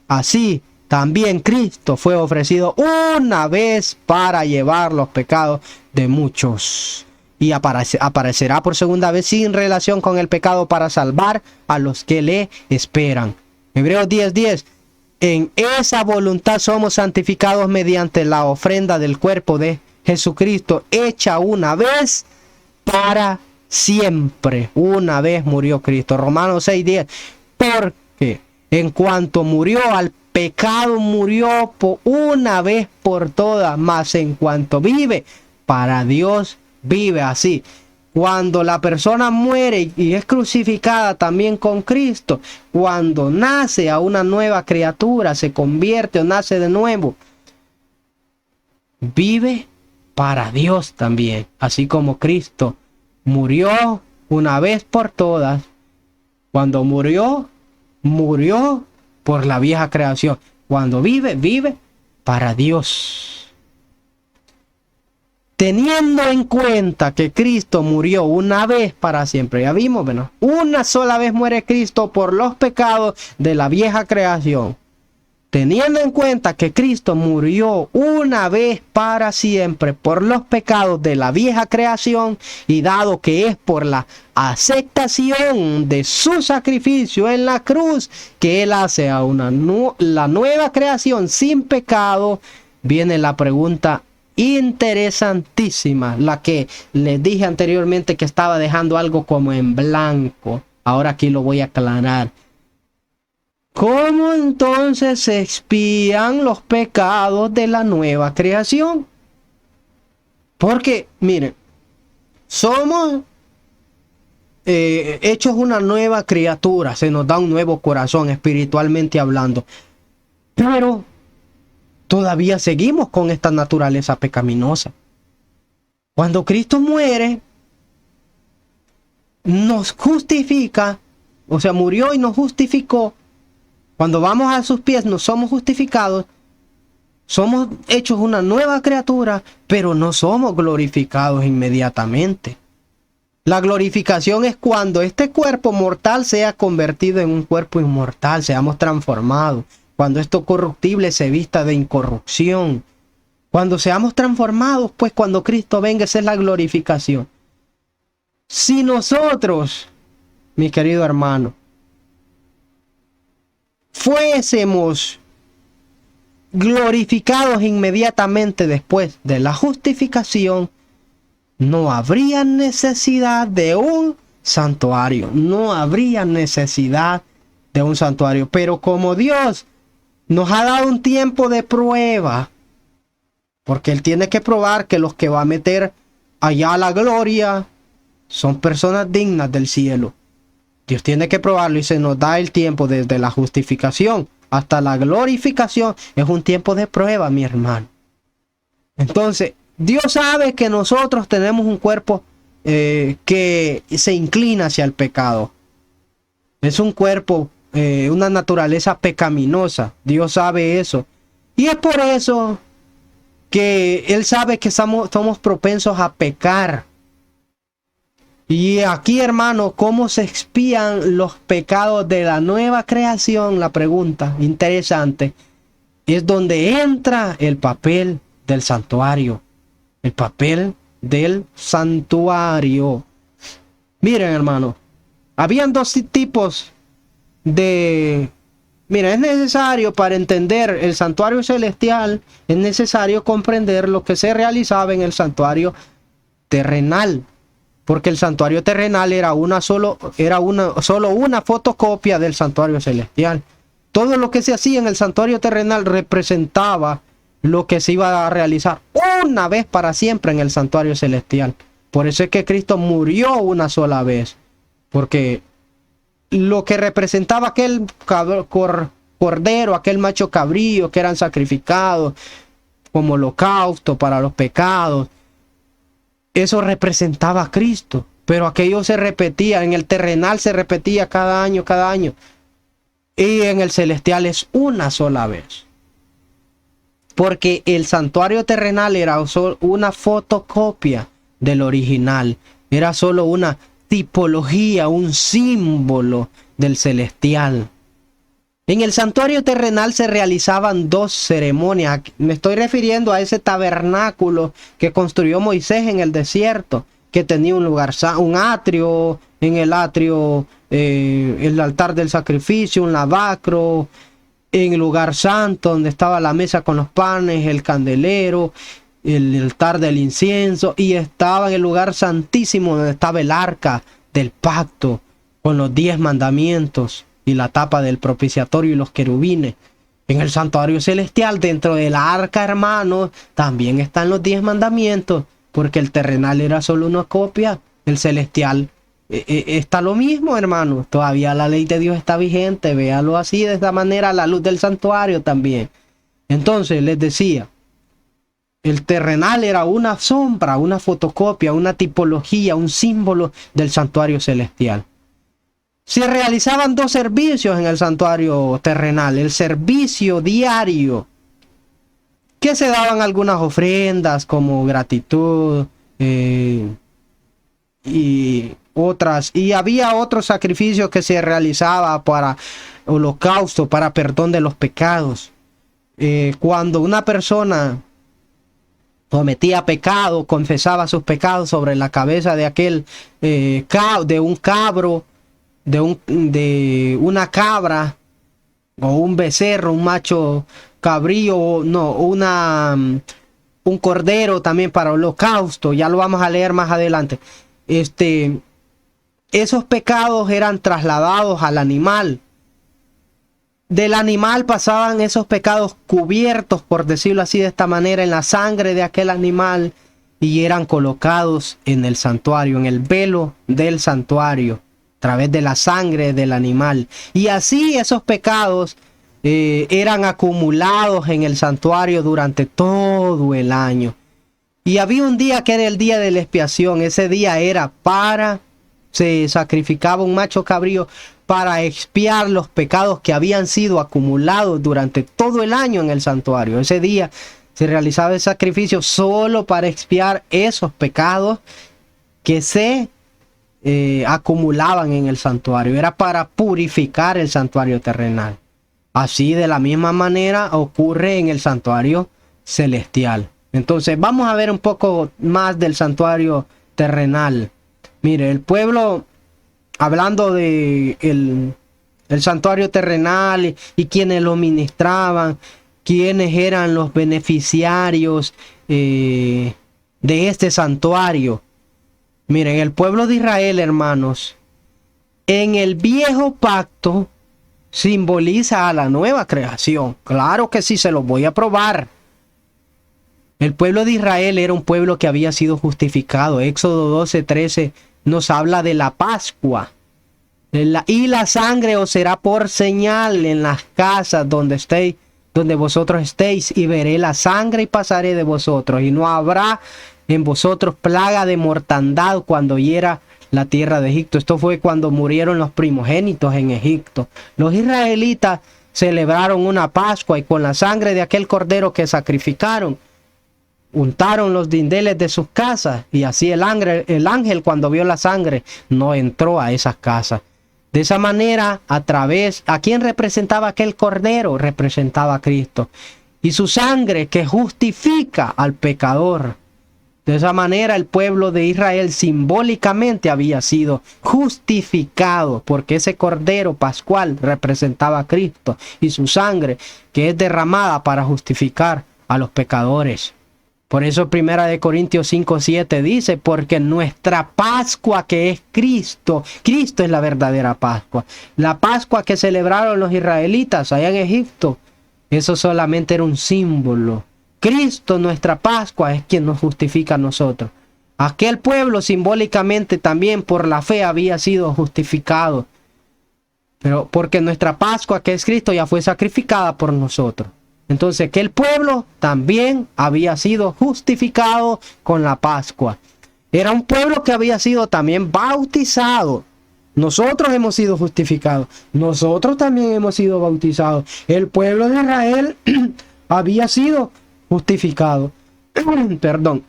así también Cristo fue ofrecido una vez para llevar los pecados de muchos. Y aparecerá por segunda vez sin relación con el pecado para salvar a los que le esperan. Hebreos 10:10. En esa voluntad somos santificados mediante la ofrenda del cuerpo de Jesucristo, hecha una vez para siempre. Una vez murió Cristo. Romanos 6:10. Porque en cuanto murió al pecado, murió por una vez por todas, mas en cuanto vive, para Dios vive. Así, cuando la persona muere y es crucificada también con Cristo, cuando nace a una nueva criatura, se convierte o nace de nuevo, vive para Dios también. Así como Cristo murió una vez por todas, cuando murió por la vieja creación. Cuando vive, vive para Dios. Teniendo en cuenta que Cristo murió una vez para siempre. Ya vimos, ¿verdad? Una sola vez muere Cristo por los pecados de la vieja creación. Teniendo en cuenta que Cristo murió una vez para siempre por los pecados de la vieja creación, y dado que es por la aceptación de su sacrificio en la cruz que Él hace a la nueva creación sin pecado, viene la pregunta interesantísima, la que les dije anteriormente que estaba dejando algo como en blanco. Ahora aquí lo voy a aclarar. ¿Cómo entonces se expían los pecados de la nueva creación? Porque, miren, somos hechos una nueva criatura, se nos da un nuevo corazón espiritualmente hablando, pero todavía seguimos con esta naturaleza pecaminosa. Cuando Cristo muere, nos justifica, o sea, murió y nos justificó. Cuando vamos a sus pies nos somos justificados, somos hechos una nueva criatura, pero no somos glorificados inmediatamente. La glorificación es cuando este cuerpo mortal sea convertido en un cuerpo inmortal, seamos transformados. Cuando esto corruptible se vista de incorrupción. Cuando seamos transformados, pues cuando Cristo venga, esa es la glorificación. Si nosotros, mi querido hermano, fuésemos glorificados inmediatamente después de la justificación, no habría necesidad de un santuario, no habría necesidad de un santuario. Pero como Dios nos ha dado un tiempo de prueba, porque Él tiene que probar que los que va a meter allá a la gloria son personas dignas del cielo. Dios tiene que probarlo y se nos da el tiempo desde la justificación hasta la glorificación. Es un tiempo de prueba, mi hermano. Entonces, Dios sabe que nosotros tenemos un cuerpo que se inclina hacia el pecado. Es un cuerpo, una naturaleza pecaminosa. Dios sabe eso. Y es por eso que Él sabe que somos propensos a pecar. Y aquí, hermano, ¿cómo se expían los pecados de la nueva creación? La pregunta interesante es donde entra el papel del santuario. El papel del santuario. Miren, hermano, habían dos tipos de... Mira, es necesario para entender el santuario celestial, es necesario comprender lo que se realizaba en el santuario terrenal. Porque el santuario terrenal era solo una fotocopia del santuario celestial. Todo lo que se hacía en el santuario terrenal representaba lo que se iba a realizar una vez para siempre en el santuario celestial. Por eso es que Cristo murió una sola vez. Porque lo que representaba aquel cordero, aquel macho cabrío que eran sacrificados como holocausto para los pecados, eso representaba a Cristo, pero aquello se repetía, en el terrenal se repetía cada año, y en el celestial es una sola vez. Porque el santuario terrenal era solo una fotocopia del original, era solo una tipología, un símbolo del celestial. En el santuario terrenal se realizaban dos ceremonias. Me estoy refiriendo a ese tabernáculo que construyó Moisés en el desierto, que tenía un lugar, un atrio, en el atrio el altar del sacrificio, un lavacro, en el lugar santo donde estaba la mesa con los panes, el candelero, el altar del incienso, y estaba en el lugar santísimo donde estaba el arca del pacto con los 10 mandamientos y la tapa del propiciatorio y los querubines. En el santuario celestial, dentro del arca, hermanos, también están los 10 mandamientos, porque el terrenal era solo una copia, el celestial está lo mismo, hermanos. Todavía la ley de Dios está vigente, véalo así, de esta manera, a la luz del santuario también. Entonces, les decía, el terrenal era una sombra, una fotocopia, una tipología, un símbolo del santuario celestial. se realizaban dos servicios en el santuario terrenal. El servicio diario, que se daban algunas ofrendas como gratitud y otras. Y había otros sacrificios que se realizaba para holocausto, para perdón de los pecados. Cuando una persona cometía pecado, confesaba sus pecados sobre la cabeza de aquel de un cabro, de una cabra o un becerro, un macho cabrío, no, un cordero también para holocausto. Ya lo vamos a leer más adelante. Esos pecados eran trasladados al animal. Del animal pasaban esos pecados cubiertos, por decirlo así, de esta manera, en la sangre de aquel animal, y eran colocados en el santuario, en el velo del santuario, a través de la sangre del animal. Y así esos pecados eran acumulados en el santuario durante todo el año. Y había un día que era el día de la expiación. Ese día se sacrificaba un macho cabrío para expiar los pecados que habían sido acumulados durante todo el año en el santuario. Ese día se realizaba el sacrificio solo para expiar esos pecados que se acumulaban en el santuario. Era para purificar el santuario terrenal. Así, de la misma manera ocurre en el santuario celestial. Entonces vamos a ver un poco más del santuario terrenal. Mire, el pueblo, hablando de el santuario terrenal y quienes lo ministraban, quienes eran los beneficiarios de este santuario. Miren, el pueblo de Israel, hermanos, en el viejo pacto simboliza a la nueva creación. Claro que sí, se los voy a probar. El pueblo de Israel era un pueblo que había sido justificado. Éxodo 12:13 nos habla de la Pascua. Y la sangre os será por señal en las casas donde vosotros estéis, y veré la sangre y pasaré de vosotros, y no habrá en vosotros plaga de mortandad cuando hiera la tierra de Egipto. Esto fue cuando murieron los primogénitos en Egipto. Los israelitas celebraron una Pascua, y con la sangre de aquel cordero que sacrificaron, untaron los dinteles de sus casas, y así el ángel cuando vio la sangre no entró a esas casas. De esa manera, ¿a quién representaba aquel cordero? Representaba a Cristo. Y su sangre que justifica al pecador. De esa manera el pueblo de Israel simbólicamente había sido justificado, porque ese cordero pascual representaba a Cristo y su sangre que es derramada para justificar a los pecadores. Por eso 1 Corintios 5:7 dice, porque nuestra Pascua, que es Cristo, Cristo es la verdadera Pascua. La Pascua que celebraron los israelitas allá en Egipto, eso solamente era un símbolo. Cristo, nuestra Pascua, es quien nos justifica a nosotros. Aquel pueblo simbólicamente también por la fe había sido justificado. Pero porque nuestra Pascua, que es Cristo, ya fue sacrificada por nosotros. Entonces, que el pueblo también había sido justificado con la Pascua. Era un pueblo que había sido también bautizado. Nosotros hemos sido justificados. Nosotros también hemos sido bautizados. El pueblo de Israel había sido justificado. Perdón.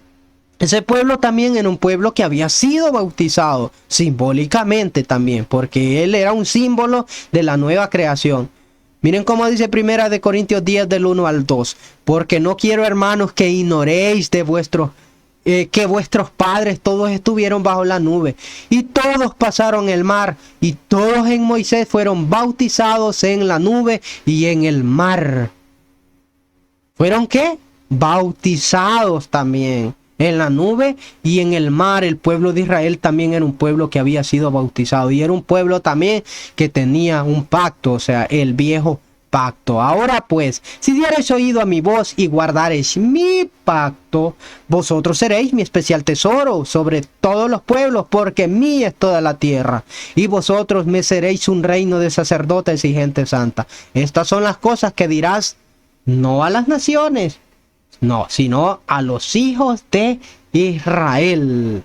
Ese pueblo también era un pueblo que había sido bautizado simbólicamente también, porque él era un símbolo de la nueva creación. Miren cómo dice 1 Corintios 10 del 1 al 2. Porque no quiero, hermanos, que ignoréis de que vuestros padres todos estuvieron bajo la nube, y todos pasaron el mar, y todos en Moisés fueron bautizados en la nube y en el mar. ¿Fueron qué? Bautizados también en la nube y en el mar. El pueblo de Israel también era un pueblo que había sido bautizado, y era un pueblo también que tenía un pacto, o sea, el viejo pacto. Ahora pues, si diereis oído a mi voz y guardareis mi pacto, vosotros seréis mi especial tesoro sobre todos los pueblos, porque mía es toda la tierra, y vosotros me seréis un reino de sacerdotes y gente santa. Estas son las cosas que dirás, no a las naciones, no, sino a los hijos de Israel.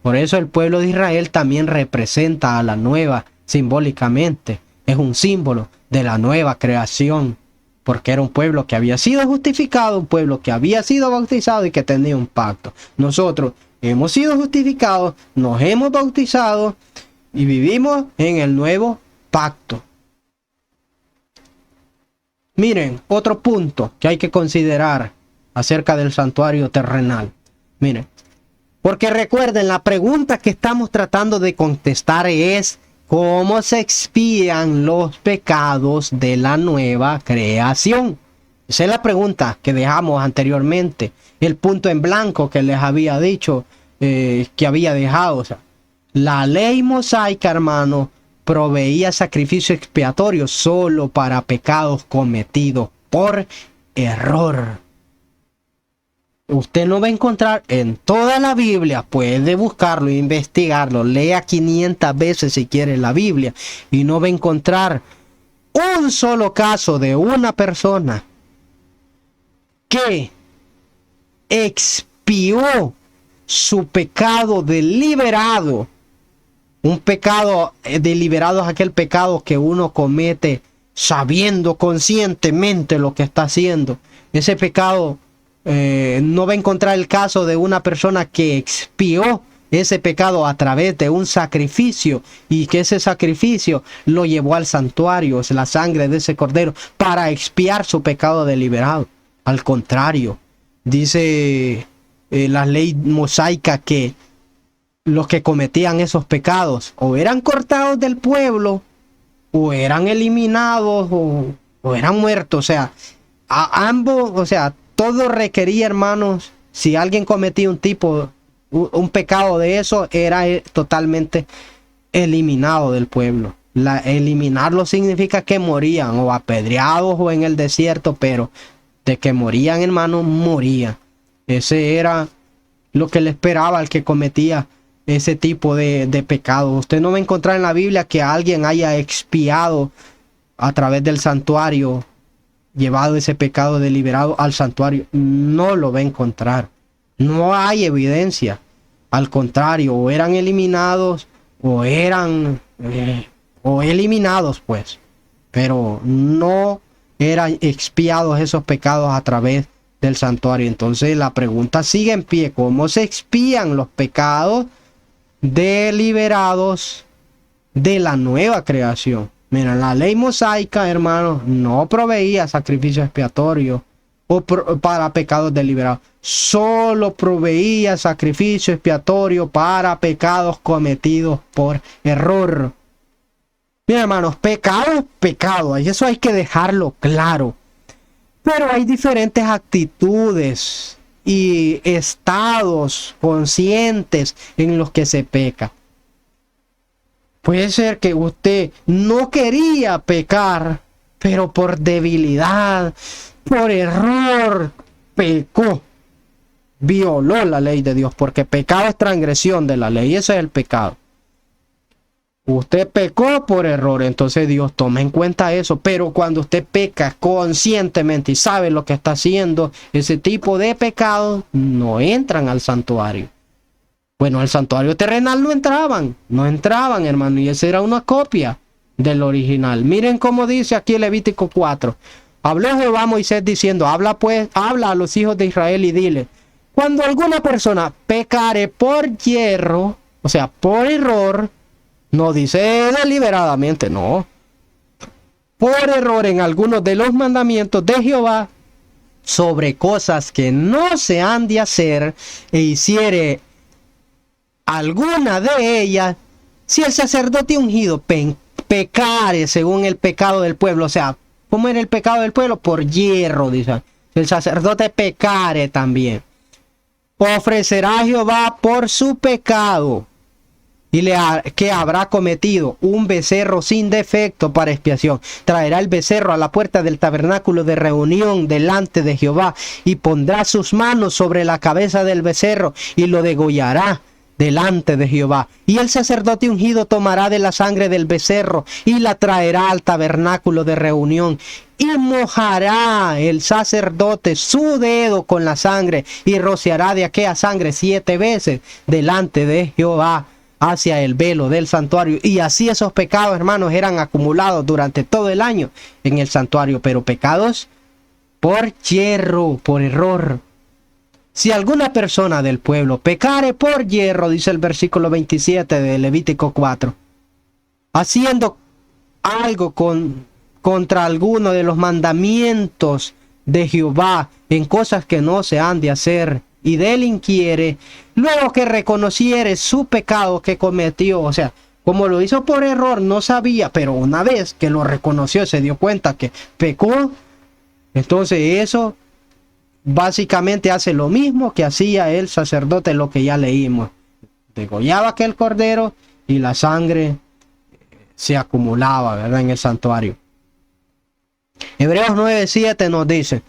Por eso el pueblo de Israel también representa a la nueva simbólicamente. Es un símbolo de la nueva creación, porque era un pueblo que había sido justificado, un pueblo que había sido bautizado y que tenía un pacto. Nosotros hemos sido justificados, nos hemos bautizado y vivimos en el nuevo pacto. Miren, otro punto que hay que considerar acerca del santuario terrenal. Miren, porque recuerden, la pregunta que estamos tratando de contestar es: ¿cómo se expían los pecados de la nueva creación? Esa es la pregunta que dejamos anteriormente. El punto en blanco que les había dicho, que había dejado. O sea, la ley mosaica, hermano, proveía sacrificio expiatorio solo para pecados cometidos por error. Usted no va a encontrar en toda la Biblia, puede buscarlo, investigarlo, lea 500 veces si quiere la Biblia, y no va a encontrar un solo caso de una persona que expió su pecado deliberado. Un pecado deliberado es aquel pecado que uno comete sabiendo conscientemente lo que está haciendo. Ese pecado no va a encontrar el caso de una persona que expió ese pecado a través de un sacrificio, y que ese sacrificio lo llevó al santuario, es la sangre de ese cordero, para expiar su pecado deliberado. Al contrario, dice la ley mosaica que los que cometían esos pecados o eran cortados del pueblo, o eran eliminados, o eran muertos. O sea, a ambos, o sea, todo requería, hermanos, si alguien cometía un pecado de eso, era totalmente eliminado del pueblo. Eliminarlo significa que morían o apedreados o en el desierto, pero de que morían, hermanos, morían. Ese era lo que le esperaba al que cometía ese tipo de pecado. Usted no va a encontrar en la Biblia que alguien haya expiado a través del santuario, llevado ese pecado deliberado al santuario. No lo va a encontrar. No hay evidencia. Al contrario, o eran eliminados o eran eliminados, pues, pero no eran expiados esos pecados a través del santuario. Entonces la pregunta sigue en pie: ¿cómo se expían los pecados deliberados de la nueva creación? Mira, la ley mosaica, hermanos, no proveía sacrificio expiatorio para pecados deliberados. Solo proveía sacrificio expiatorio para pecados cometidos por error. Mira, hermanos, pecado es pecado, y eso hay que dejarlo claro. Pero hay diferentes actitudes y estados conscientes en los que se peca. Puede ser que usted no quería pecar, pero por debilidad, por error, pecó. Violó la ley de Dios, porque pecado es transgresión de la ley. Ese es el pecado. Usted pecó por error, entonces Dios toma en cuenta eso. Pero cuando usted peca conscientemente y sabe lo que está haciendo, ese tipo de pecados no entran al santuario. Bueno, al santuario terrenal no entraban, hermano, y esa era una copia del original. Miren cómo dice aquí Levítico 4. Habló Jehová a Moisés diciendo: habla a los hijos de Israel y dile: cuando alguna persona pecare por hierro, o sea, por error, no dice deliberadamente, no, por error en algunos de los mandamientos de Jehová, sobre cosas que no se han de hacer, e hiciere alguna de ellas, si el sacerdote ungido pecare según el pecado del pueblo, o sea, ¿cómo era el pecado del pueblo? Por hierro, dice. El sacerdote pecare también, ofrecerá a Jehová por su pecado y que habrá cometido un becerro sin defecto para expiación. Traerá el becerro a la puerta del tabernáculo de reunión delante de Jehová, y pondrá sus manos sobre la cabeza del becerro y lo degollará delante de Jehová. Y el sacerdote ungido tomará de la sangre del becerro y la traerá al tabernáculo de reunión, y mojará el sacerdote su dedo con la sangre y rociará de aquella sangre 7 veces delante de Jehová. hacia el velo del santuario. Y así esos pecados, hermanos, eran acumulados durante todo el año en el santuario. Pero pecados por yerro, por error. Si alguna persona del pueblo pecare por yerro, dice el versículo 27 de Levítico 4, haciendo algo contra alguno de los mandamientos de Jehová en cosas que no se han de hacer, y delinquiere, luego que reconociere su pecado que cometió, o sea, como lo hizo por error, no sabía, pero una vez que lo reconoció, se dio cuenta que pecó, entonces eso básicamente hace lo mismo que hacía el sacerdote, lo que ya leímos. Degollaba aquel cordero y la sangre se acumulaba, ¿verdad?, en el santuario. Hebreos 9:7 nos dice: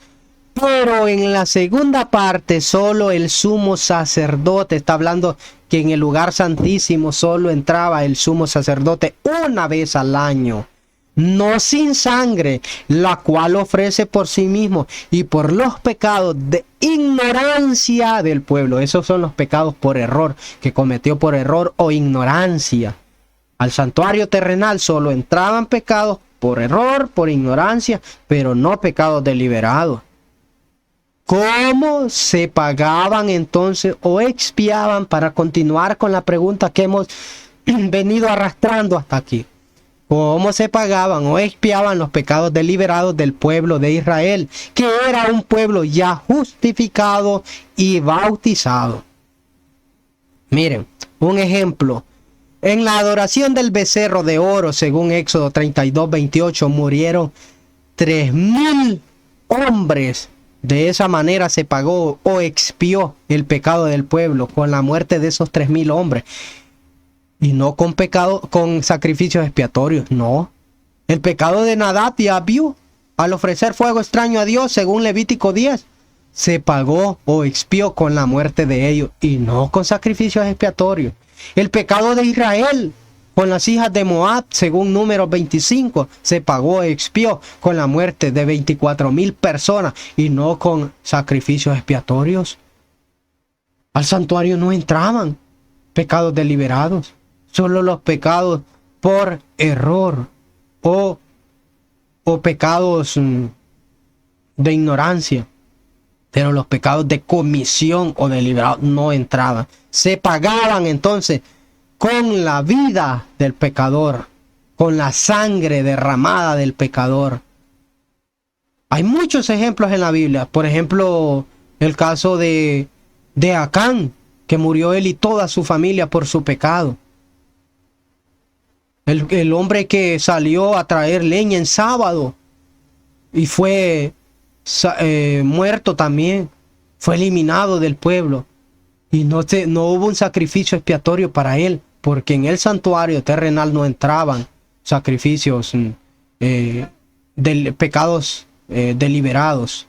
pero en la segunda parte solo el sumo sacerdote, está hablando que en el lugar santísimo solo entraba el sumo sacerdote una vez al año, no sin sangre, la cual ofrece por sí mismo y por los pecados de ignorancia del pueblo. Esos son los pecados por error, que cometió por error o ignorancia. Al santuario terrenal solo entraban pecados por error, por ignorancia, pero no pecados deliberados. ¿Cómo se pagaban entonces o expiaban, para continuar con la pregunta que hemos venido arrastrando hasta aquí? ¿Cómo se pagaban o expiaban los pecados deliberados del pueblo de Israel, que era un pueblo ya justificado y bautizado? Miren, un ejemplo. En la adoración del becerro de oro, según Éxodo 32:28, murieron 3,000 hombres. De esa manera se pagó o expió el pecado del pueblo con la muerte de esos 3,000 hombres. Y no con sacrificios expiatorios, no. El pecado de Nadab y Abiú, al ofrecer fuego extraño a Dios, según Levítico 10, se pagó o expió con la muerte de ellos y no con sacrificios expiatorios. El pecado de Israel con las hijas de Moab, según Números 25, se pagó e expió con la muerte de 24,000 personas y no con sacrificios expiatorios. Al santuario no entraban pecados deliberados, solo los pecados por error o pecados de ignorancia. Pero los pecados de comisión o deliberado no entraban. Se pagaban entonces con la vida del pecador, con la sangre derramada del pecador. Hay muchos ejemplos en la Biblia. Por ejemplo, el caso de Acán, que murió él y toda su familia por su pecado. El hombre que salió a traer leña en sábado y fue muerto también, fue eliminado del pueblo. Y no hubo un sacrificio expiatorio para él, porque en el santuario terrenal no entraban sacrificios de pecados deliberados.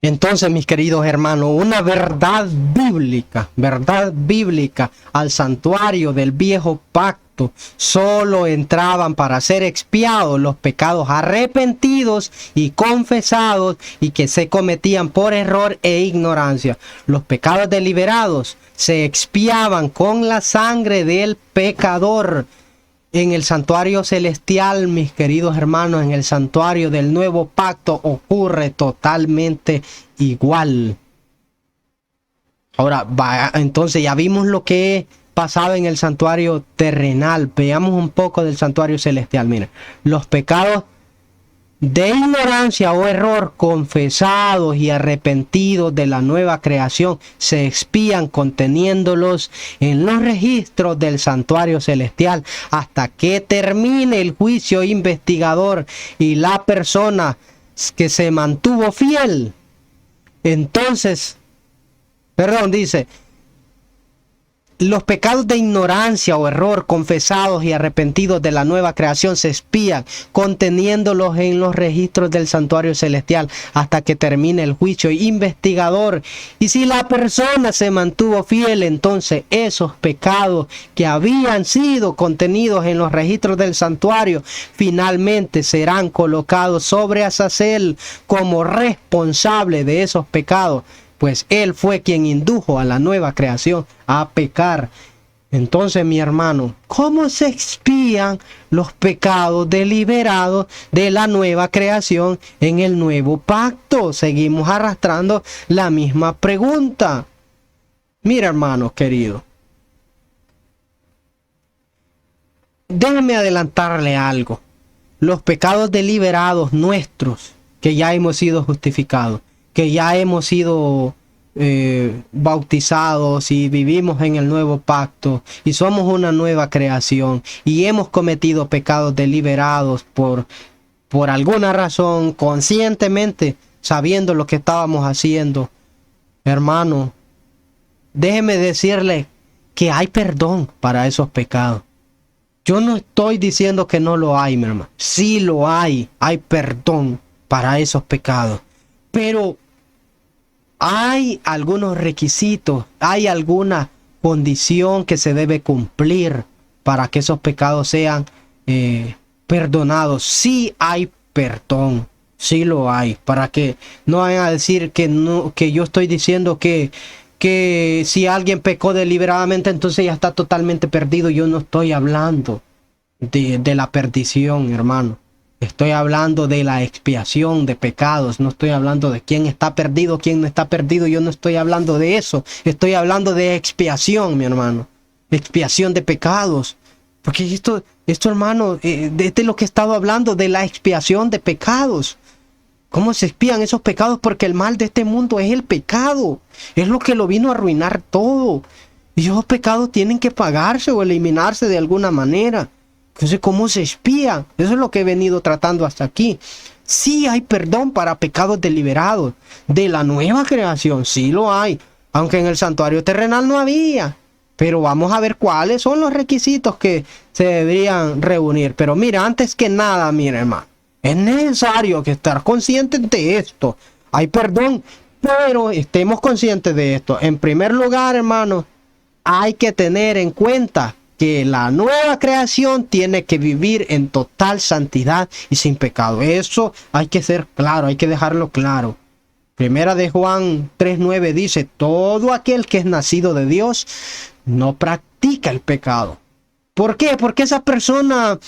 Entonces, mis queridos hermanos, una verdad bíblica al santuario del viejo pacto, solo entraban para ser expiados los pecados arrepentidos y confesados y que se cometían por error e ignorancia. Los pecados deliberados se expiaban con la sangre del pecador. En el santuario celestial, mis queridos hermanos, en el santuario del nuevo pacto ocurre totalmente igual. Ahora, entonces ya vimos lo que pasaba en el santuario terrenal. Veamos un poco del santuario celestial. Miren, los pecados de ignorancia o error confesados y arrepentidos de la nueva creación se expían conteniéndolos en los registros del santuario celestial hasta que termine el juicio investigador y la persona que se mantuvo fiel. Entonces, dice, los pecados de ignorancia o error confesados y arrepentidos de la nueva creación se expían conteniéndolos en los registros del santuario celestial hasta que termine el juicio investigador. Y si la persona se mantuvo fiel, entonces esos pecados que habían sido contenidos en los registros del santuario finalmente serán colocados sobre Azazel como responsable de esos pecados, pues él fue quien indujo a la nueva creación a pecar. Entonces, mi hermano, ¿cómo se expían los pecados deliberados de la nueva creación en el nuevo pacto? Seguimos arrastrando la misma pregunta. Mira, hermano querido, déjeme adelantarle algo. Los pecados deliberados nuestros, que ya hemos sido justificados, que ya hemos sido bautizados y vivimos en el nuevo pacto y somos una nueva creación y hemos cometido pecados deliberados por alguna razón, conscientemente, sabiendo lo que estábamos haciendo. Hermano, déjeme decirle que hay perdón para esos pecados. Yo no estoy diciendo que no lo hay, mi hermano. Sí lo hay perdón para esos pecados. Pero hay algunos requisitos, hay alguna condición que se debe cumplir para que esos pecados sean perdonados. Sí hay perdón, sí lo hay. Para que no vayan a decir que no, que yo estoy diciendo que si alguien pecó deliberadamente, entonces ya está totalmente perdido. Yo no estoy hablando de la perdición, hermano. Estoy hablando de la expiación de pecados. No estoy hablando de quién está perdido, quién no está perdido. Yo no estoy hablando de eso. Estoy hablando de expiación, mi hermano. Expiación de pecados. Porque esto hermano, de lo que he estado hablando, de la expiación de pecados. ¿Cómo se expían esos pecados? Porque el mal de este mundo es el pecado. Es lo que lo vino a arruinar todo. Y esos pecados tienen que pagarse o eliminarse de alguna manera. Entonces, ¿cómo se expía? Eso es lo que he venido tratando hasta aquí. Sí hay perdón para pecados deliberados. De la nueva creación, sí lo hay. Aunque en el santuario terrenal no había. Pero vamos a ver cuáles son los requisitos que se deberían reunir. Pero mira, antes que nada, mira, hermano, es necesario que estar conscientes de esto. Hay perdón, pero estemos conscientes de esto. En primer lugar, hermano, hay que tener en cuenta que la nueva creación tiene que vivir en total santidad y sin pecado. Eso hay que ser claro, hay que dejarlo claro. Primera de Juan 3:9 dice: todo aquel que es nacido de Dios no practica el pecado. ¿Por qué? Porque esa persona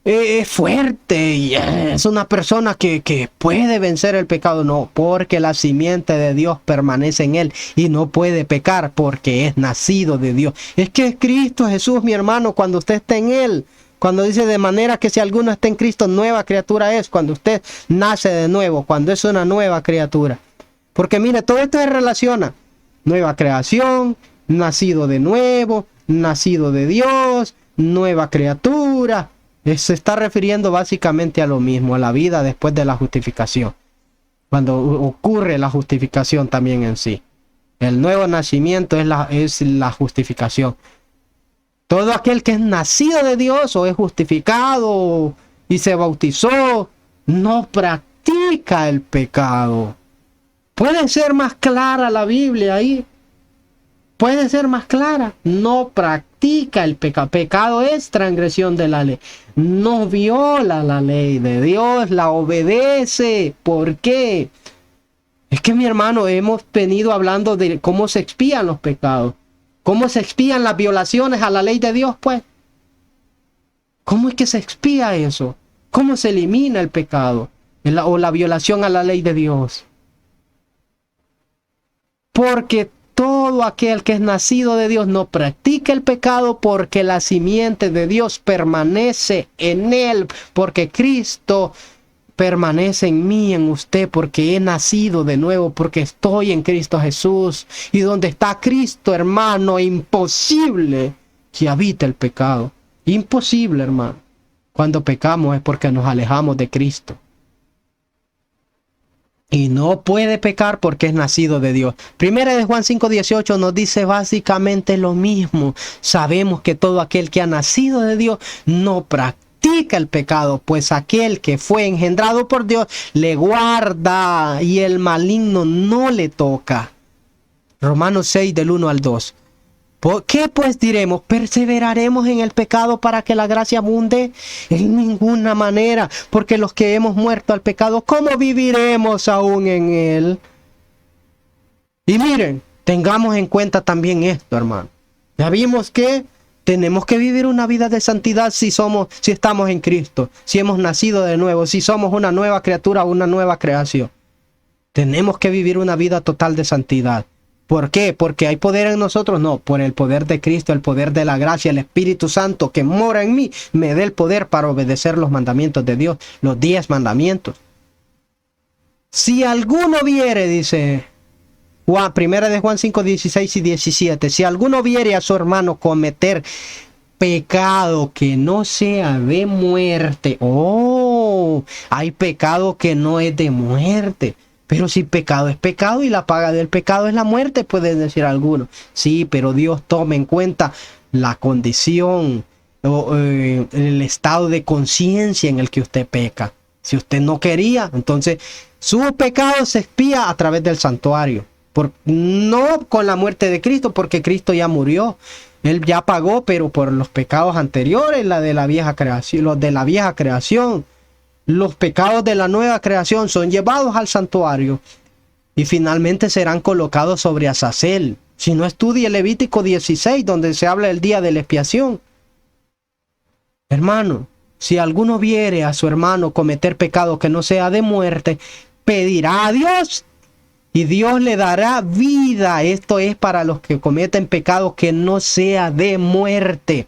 es fuerte y es una persona que puede vencer el pecado. No, porque la simiente de Dios permanece en él y no puede pecar porque es nacido de Dios. Es que es Cristo Jesús, mi hermano, cuando usted está en él. Cuando dice de manera que si alguno está en Cristo, nueva criatura es. Cuando usted nace de nuevo, cuando es una nueva criatura. Porque mire, todo esto se relaciona. Nueva creación, nacido de nuevo, nacido de Dios, nueva criatura. Se está refiriendo básicamente a lo mismo, a la vida después de la justificación. Cuando ocurre la justificación también en sí. El nuevo nacimiento es la justificación. Todo aquel que es nacido de Dios o es justificado y se bautizó, no practica el pecado. ¿Puede ser más clara la Biblia ahí? ¿Puede ser más clara? No practica el pecado. Pecado es transgresión de la ley. No viola la ley de Dios, la obedece. ¿Por qué? Es que, mi hermano, hemos venido hablando de cómo se expían los pecados. ¿Cómo se expían las violaciones a la ley de Dios, pues? ¿Cómo es que se expía eso? ¿Cómo se elimina el pecado o la violación a la ley de Dios? Porque todo aquel que es nacido de Dios no practica el pecado, porque la simiente de Dios permanece en él, porque Cristo permanece en mí, en usted, porque he nacido de nuevo, porque estoy en Cristo Jesús. Y donde está Cristo, hermano, imposible que habite el pecado. Imposible, hermano. Cuando pecamos es porque nos alejamos de Cristo. Y no puede pecar porque es nacido de Dios. Primera de Juan 5:18 nos dice básicamente lo mismo. Sabemos que todo aquel que ha nacido de Dios no practica el pecado, pues aquel que fue engendrado por Dios le guarda y el maligno no le toca. Romanos 6 del 1 al 2. ¿Por qué pues diremos? ¿Perseveraremos en el pecado para que la gracia abunde? En ninguna manera, porque los que hemos muerto al pecado, ¿cómo viviremos aún en él? Y miren, tengamos en cuenta también esto, hermano. Ya vimos que tenemos que vivir una vida de santidad si estamos en Cristo, si hemos nacido de nuevo, si somos una nueva criatura, una nueva creación. Tenemos que vivir una vida total de santidad. ¿Por qué? ¿Porque hay poder en nosotros? No, por el poder de Cristo, el poder de la gracia, el Espíritu Santo que mora en mí, me dé el poder para obedecer los mandamientos de Dios, los 10 mandamientos. Si alguno viere, dice Primera de Juan 5, 16 y 17, si alguno viere a su hermano cometer pecado que no sea de muerte, hay pecado que no es de muerte. Pero si pecado es pecado y la paga del pecado es la muerte, pueden decir algunos. Sí, pero Dios toma en cuenta la condición, el estado de conciencia en el que usted peca. Si usted no quería, entonces su pecado se expía a través del santuario. No con la muerte de Cristo, porque Cristo ya murió. Él ya pagó, pero por los pecados anteriores, los de la vieja creación. Los pecados de la nueva creación son llevados al santuario y finalmente serán colocados sobre Azazel. Si no, estudie Levítico 16, donde se habla del día de la expiación. Hermano, si alguno viere a su hermano cometer pecado que no sea de muerte, pedirá a Dios y Dios le dará vida. Esto es para los que cometen pecado que no sea de muerte.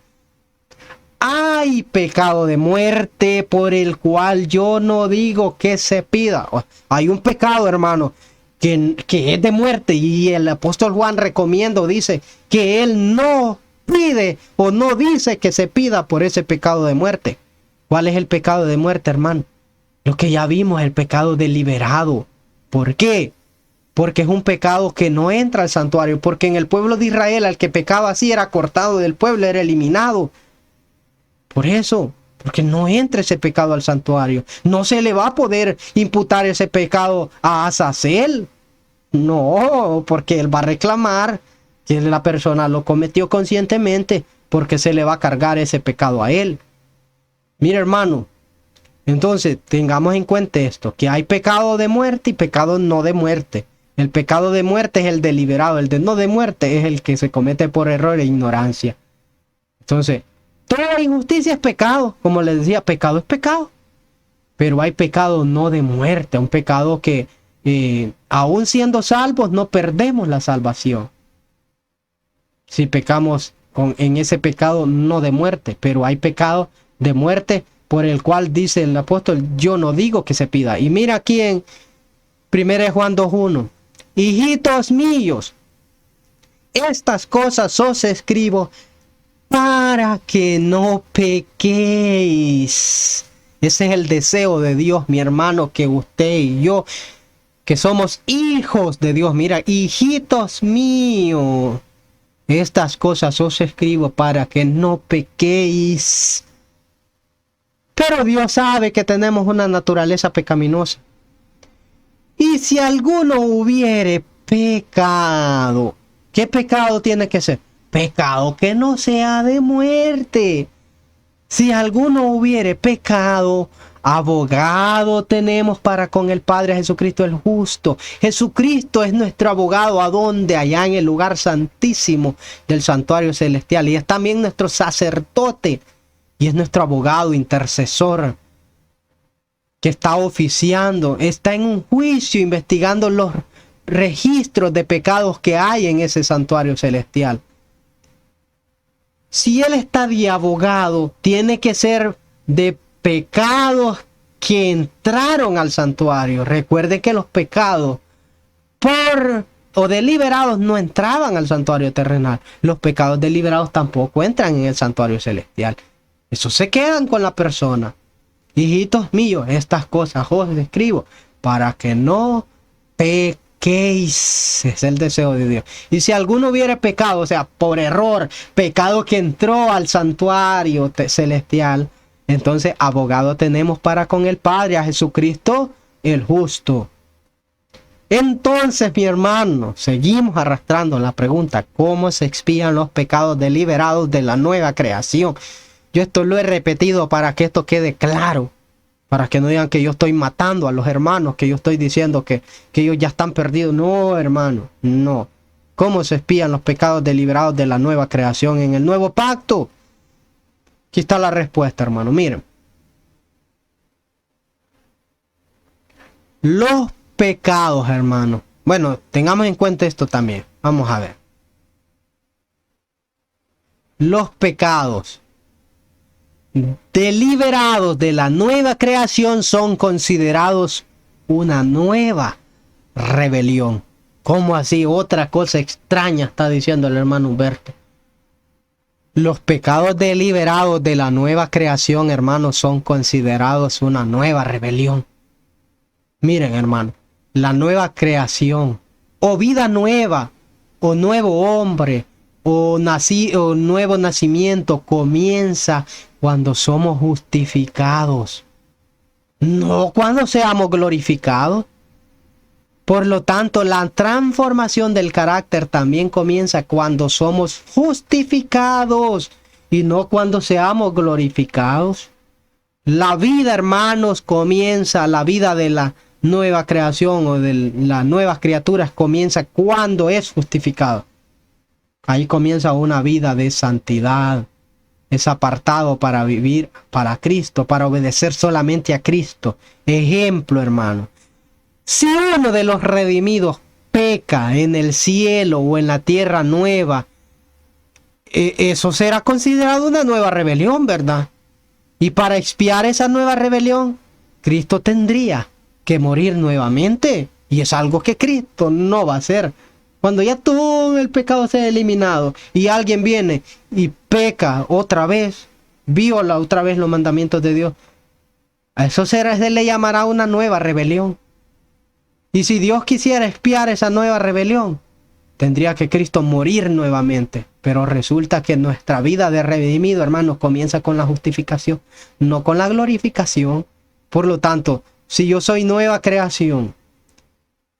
Hay pecado de muerte por el cual yo no digo que se pida. Hay un pecado, hermano, que es de muerte, y el apóstol Juan recomienda, dice que él no pide o no dice que se pida por ese pecado de muerte. ¿Cuál es el pecado de muerte, hermano? Lo que ya vimos, el pecado deliberado. ¿Por qué? Porque es un pecado que no entra al santuario, porque en el pueblo de Israel al que pecaba así era cortado del pueblo, era eliminado. Por eso, porque no entra ese pecado al santuario. No se le va a poder imputar ese pecado a Azazel. No, porque él va a reclamar que la persona lo cometió conscientemente, porque se le va a cargar ese pecado a él. Mira, hermano, entonces tengamos en cuenta esto, que hay pecado de muerte y pecado no de muerte. El pecado de muerte es el deliberado, el de no de muerte es el que se comete por error e ignorancia. Entonces, toda injusticia es pecado, como les decía, pecado es pecado. Pero hay pecado no de muerte, un pecado que aún siendo salvos no perdemos la salvación. Si pecamos en ese pecado no de muerte, pero hay pecado de muerte por el cual dice el apóstol, yo no digo que se pida. Y mira aquí en 1 Juan 2:1, hijitos míos, estas cosas os escribo para que no pequéis. Ese es el deseo de Dios, mi hermano, que usted y yo, que somos hijos de Dios, mira, hijitos míos, estas cosas os escribo para que no pequéis. Pero Dios sabe que tenemos una naturaleza pecaminosa. Y si alguno hubiere pecado, ¿qué pecado tiene que ser? Pecado que no sea de muerte. Si alguno hubiere pecado, abogado tenemos para con el Padre, Jesucristo el justo. Jesucristo es nuestro abogado. ¿A dónde? Allá en el lugar santísimo del santuario celestial. Y es también nuestro sacerdote. Y es nuestro abogado intercesor, que está oficiando, está en un juicio investigando los registros de pecados que hay en ese santuario celestial. Si él está de abogado, tiene que ser de pecados que entraron al santuario. Recuerden que los pecados deliberados no entraban al santuario terrenal. Los pecados deliberados tampoco entran en el santuario celestial. Esos se quedan con la persona. Hijitos míos, estas cosas os escribo para que no pequéis. Es el deseo de Dios. Y si alguno hubiere pecado, o sea, por error, pecado que entró al santuario celestial, entonces abogado tenemos para con el Padre, a Jesucristo el justo. Entonces, mi hermano, seguimos arrastrando la pregunta, ¿cómo se expían los pecados deliberados de la nueva creación? Yo esto lo he repetido para que esto quede claro, para que no digan que yo estoy matando a los hermanos, que yo estoy diciendo que ellos ya están perdidos. No, hermano, no. ¿Cómo se expían los pecados deliberados de la nueva creación en el nuevo pacto? Aquí está la respuesta, hermano. Miren. Los pecados, hermano. Bueno, tengamos en cuenta esto también. Vamos a ver. Los pecados deliberados de la nueva creación son considerados una nueva rebelión. ¿Cómo así? Otra cosa extraña está diciendo el hermano Humberto. Los pecados deliberados de la nueva creación, hermanos, son considerados una nueva rebelión. Miren, hermano, la nueva creación, o vida nueva, o nuevo hombre, o nuevo nacimiento, comienza cuando somos justificados, no cuando seamos glorificados. Por lo tanto, la transformación del carácter también comienza cuando somos justificados y no cuando seamos glorificados. La vida, hermanos, comienza, la vida de la nueva creación o de las nuevas criaturas comienza cuando es justificado. Ahí comienza una vida de santidad. Es apartado para vivir para Cristo, para obedecer solamente a Cristo. Ejemplo, hermano. Si uno de los redimidos peca en el cielo o en la tierra nueva, eso será considerado una nueva rebelión, ¿verdad? Y para expiar esa nueva rebelión, Cristo tendría que morir nuevamente. Y es algo que Cristo no va a hacer. Cuando ya todo el pecado sea eliminado y alguien viene y peca otra vez, viola otra vez los mandamientos de Dios, a eso se le llamará una nueva rebelión. Y si Dios quisiera expiar esa nueva rebelión, tendría que Cristo morir nuevamente. Pero resulta que nuestra vida de redimido, hermanos, comienza con la justificación, no con la glorificación. Por lo tanto, si yo soy nueva creación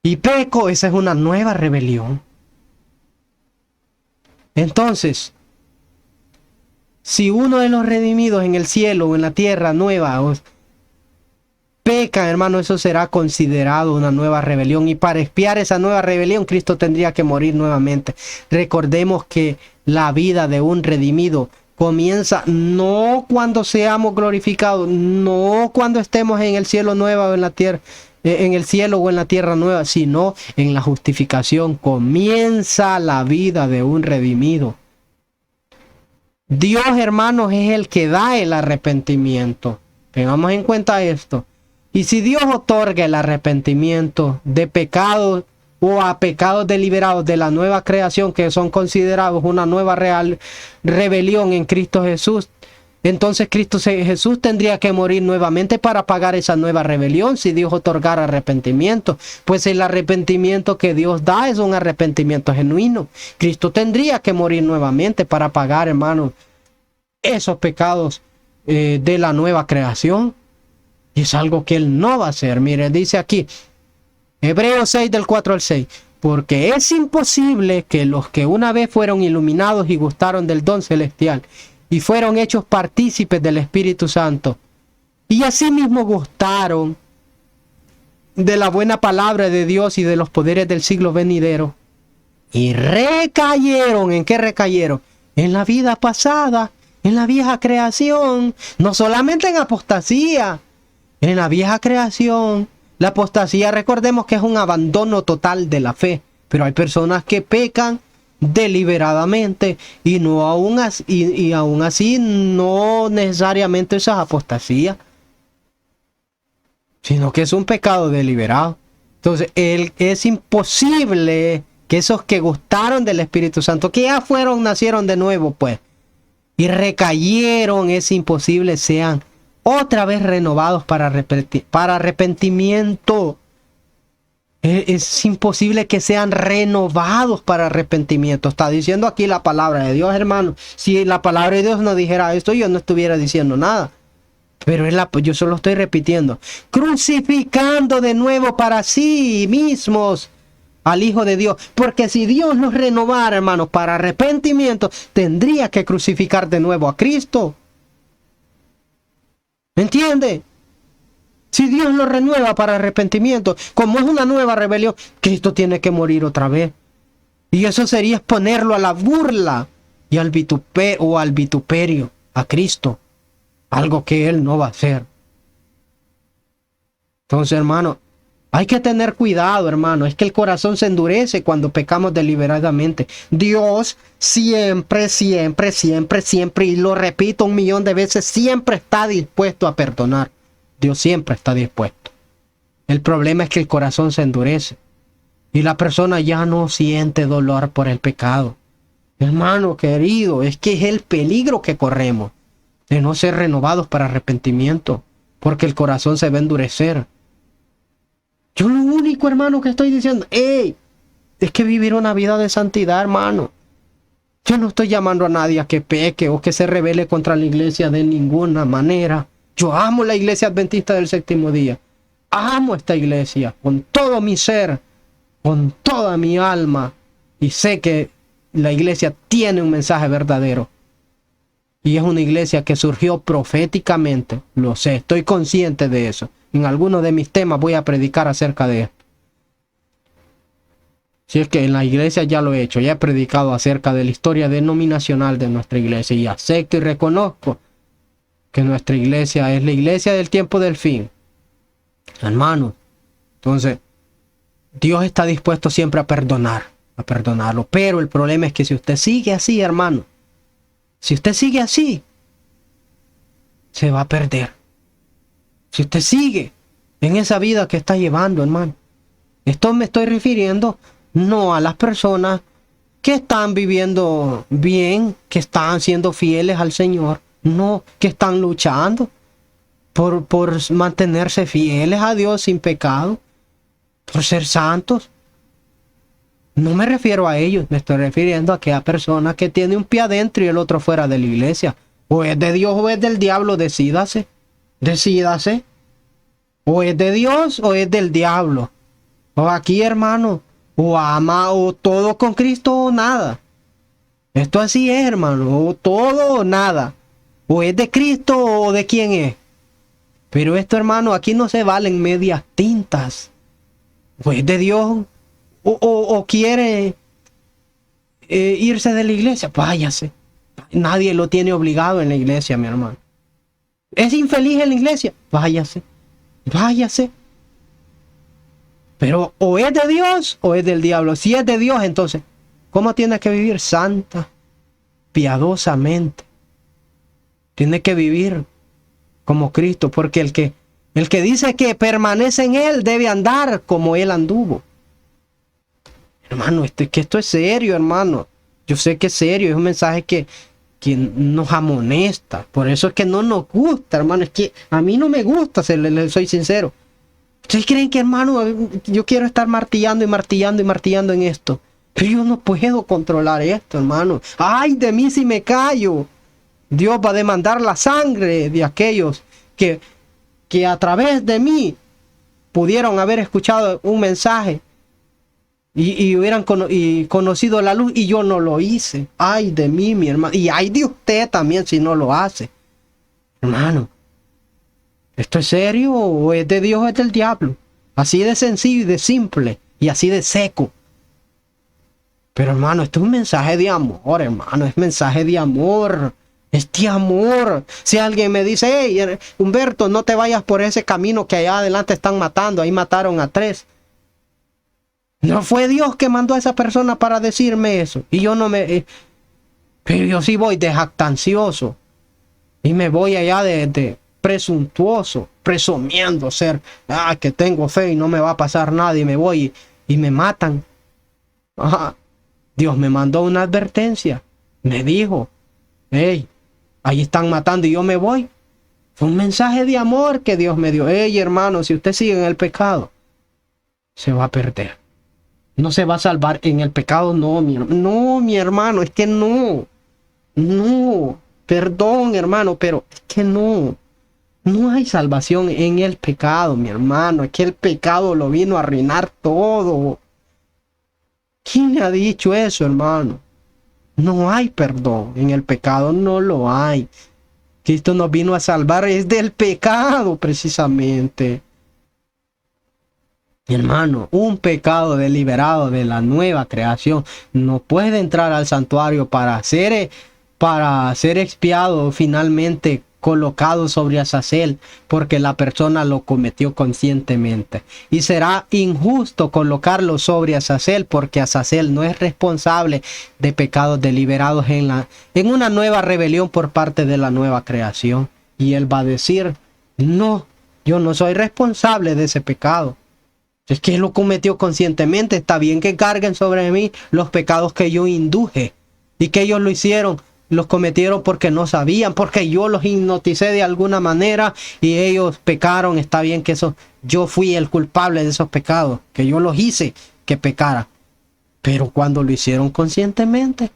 y peco, esa es una nueva rebelión. Entonces, si uno de los redimidos en el cielo o en la tierra nueva peca, hermano, eso será considerado una nueva rebelión. Y para expiar esa nueva rebelión, Cristo tendría que morir nuevamente. Recordemos que la vida de un redimido comienza no cuando seamos glorificados, no cuando estemos en el cielo nuevo o en la tierra, en el cielo o en la tierra nueva, sino en la justificación. Comienza la vida de un redimido. Dios, hermanos, es el que da el arrepentimiento. Tengamos en cuenta esto. Y si Dios otorga el arrepentimiento de pecados o a pecados deliberados de la nueva creación que son considerados una nueva rebelión en Cristo Jesús, entonces Cristo Jesús tendría que morir nuevamente para pagar esa nueva rebelión si Dios otorgara arrepentimiento. Pues el arrepentimiento que Dios da es un arrepentimiento genuino. Cristo tendría que morir nuevamente para pagar, hermanos, esos pecados de la nueva creación. Y es algo que Él no va a hacer. Mire, dice aquí, Hebreos 6 del 4 al 6. Porque es imposible que los que una vez fueron iluminados y gustaron del don celestial y fueron hechos partícipes del Espíritu Santo, y asimismo gustaron de la buena palabra de Dios y de los poderes del siglo venidero, y recayeron, ¿en qué recayeron? En la vida pasada, en la vieja creación, no solamente en apostasía, en la vieja creación. La apostasía, recordemos que es un abandono total de la fe, pero hay personas que pecan deliberadamente y no aún así no necesariamente eso es apostasía, sino que es un pecado deliberado. Entonces es imposible que esos que gustaron del Espíritu Santo, que ya nacieron de nuevo pues, y recayeron, es imposible sean otra vez renovados para arrepentimiento. Es imposible que sean renovados para arrepentimiento. Está diciendo aquí la palabra de Dios, hermano. Si la palabra de Dios no dijera esto, yo no estuviera diciendo nada. Pero yo solo estoy repitiendo. Crucificando de nuevo para sí mismos al Hijo de Dios. Porque si Dios nos renovara, hermanos, para arrepentimiento, tendría que crucificar de nuevo a Cristo. ¿Me entiende? Si Dios lo renueva para arrepentimiento, como es una nueva rebelión, Cristo tiene que morir otra vez. Y eso sería exponerlo a la burla y al vituperio a Cristo. Algo que Él no va a hacer. Entonces, hermano, hay que tener cuidado, hermano. Es que el corazón se endurece cuando pecamos deliberadamente. Dios siempre, siempre, siempre, siempre, y lo repito 1.000.000 de veces, siempre está dispuesto a perdonar. Dios siempre está dispuesto. El problema es que el corazón se endurece y la persona ya no siente dolor por el pecado. Hermano querido, es que es el peligro que corremos de no ser renovados para arrepentimiento, porque el corazón se va a endurecer. Yo lo único, hermano, que estoy diciendo, es que vivir una vida de santidad, hermano. Yo no estoy llamando a nadie a que peque o que se rebele contra la iglesia de ninguna manera. Yo amo la iglesia adventista del séptimo día. Amo esta iglesia con todo mi ser, con toda mi alma. Y sé que la iglesia tiene un mensaje verdadero. Y es una iglesia que surgió proféticamente. Lo sé, estoy consciente de eso. En algunos de mis temas voy a predicar acerca de esto. Si es que en la iglesia ya lo he hecho, ya he predicado acerca de la historia denominacional de nuestra iglesia. Y acepto y reconozco que nuestra iglesia es la iglesia del tiempo del fin. Hermano, entonces, Dios está dispuesto siempre a perdonarlo. Pero el problema es que si usted sigue así, hermano, si usted sigue así, se va a perder. Si usted sigue en esa vida que está llevando, hermano. Esto me estoy refiriendo no a las personas que están viviendo bien, que están siendo fieles al Señor. No, que están luchando por mantenerse fieles a Dios sin pecado, por ser santos. No me refiero a ellos, me estoy refiriendo a aquella persona que tiene un pie adentro y el otro fuera de la iglesia. O es de Dios o es del diablo, decídase. Decídase. O es de Dios o es del diablo. O aquí, hermano, o ama o todo con Cristo o nada. Esto así es, hermano, o todo o nada. O es de Cristo o de quién es. Pero esto, hermano, aquí no se valen medias tintas. O es de Dios o quiere irse de la iglesia, váyase. Nadie lo tiene obligado en la iglesia, mi hermano. ¿Es infeliz en la iglesia? Váyase. Váyase. Pero o es de Dios o es del diablo. Si es de Dios, entonces, ¿cómo tiene que vivir? Santa, piadosamente. Tiene que vivir como Cristo, porque el que dice que permanece en Él debe andar como Él anduvo. Hermano, esto es serio, hermano. Yo sé que es serio, es un mensaje que nos amonesta. Por eso es que no nos gusta, hermano. Es que a mí no me gusta, soy sincero. ¿Ustedes creen que, hermano, yo quiero estar martillando y martillando y martillando en esto? Pero yo no puedo controlar esto, hermano. ¡Ay de mí si me callo! Dios va a demandar la sangre de aquellos que a través de mí pudieron haber escuchado un mensaje y hubieran conocido la luz y yo no lo hice. ¡Ay de mí, mi hermano! Y ay de usted también si no lo hace. Hermano, ¿esto es serio o es de Dios o es del diablo? Así de sencillo y de simple y así de seco. Pero, hermano, esto es un mensaje de amor, hermano. Es mensaje de amor. Es de amor. Si alguien me dice, hey, Humberto, no te vayas por ese camino que allá adelante están matando. Ahí mataron a 3. No fue Dios que mandó a esa persona para decirme eso. Y yo no me... pero yo sí voy de jactancioso. Y me voy allá de presuntuoso, presumiendo ser, que tengo fe y no me va a pasar nada. Y me voy y me matan. Ajá. Dios me mandó una advertencia. Me dijo, hey, ahí están matando y yo me voy. Fue un mensaje de amor que Dios me dio. Hey, hermano, si usted sigue en el pecado, se va a perder. No se va a salvar en el pecado, no, mi hermano, es que no. No, perdón, hermano, pero es que no. No hay salvación en el pecado, mi hermano. Es que el pecado lo vino a arruinar todo. ¿Quién le ha dicho eso, hermano? No hay perdón en el pecado, no lo hay. Cristo nos vino a salvar es del pecado, precisamente. Hermano, un pecado deliberado de la nueva creación no puede entrar al santuario para ser expiado, finalmente colocado sobre Azazel, porque la persona lo cometió conscientemente. Y será injusto colocarlo sobre Azazel, porque Azazel no es responsable de pecados deliberados en una nueva rebelión por parte de la nueva creación. Y él va a decir, no, yo no soy responsable de ese pecado. Es que él lo cometió conscientemente. Está bien que carguen sobre mí los pecados que yo induje, y que ellos lo hicieron, los cometieron porque no sabían, porque yo los hipnoticé de alguna manera y ellos pecaron. Está bien que eso, yo fui el culpable de esos pecados, que yo los hice que pecaran. Pero cuando lo hicieron conscientemente,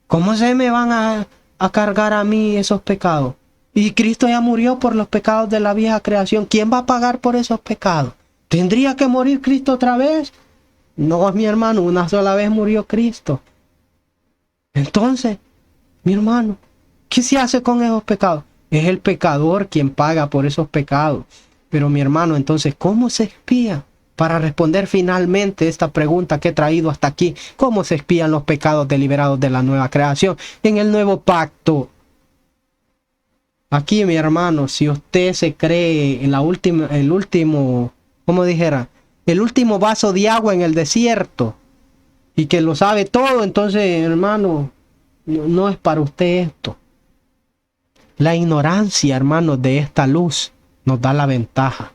¿cómo se me van a cargar a mí esos pecados? Y Cristo ya murió por los pecados de la vieja creación. ¿Quién va a pagar por esos pecados? ¿Tendría que morir Cristo otra vez? No, mi hermano, una sola vez murió Cristo. Entonces, mi hermano, ¿qué se hace con esos pecados? Es el pecador quien paga por esos pecados. Pero mi hermano, entonces, ¿cómo se expía? Para responder finalmente esta pregunta que he traído hasta aquí, ¿cómo se expían los pecados deliberados de la nueva creación en el nuevo pacto? Aquí, mi hermano, si usted se cree en el último, como dijera, el último vaso de agua en el desierto y que lo sabe todo, entonces, hermano, no es para usted esto. La ignorancia, hermano, de esta luz nos da la ventaja.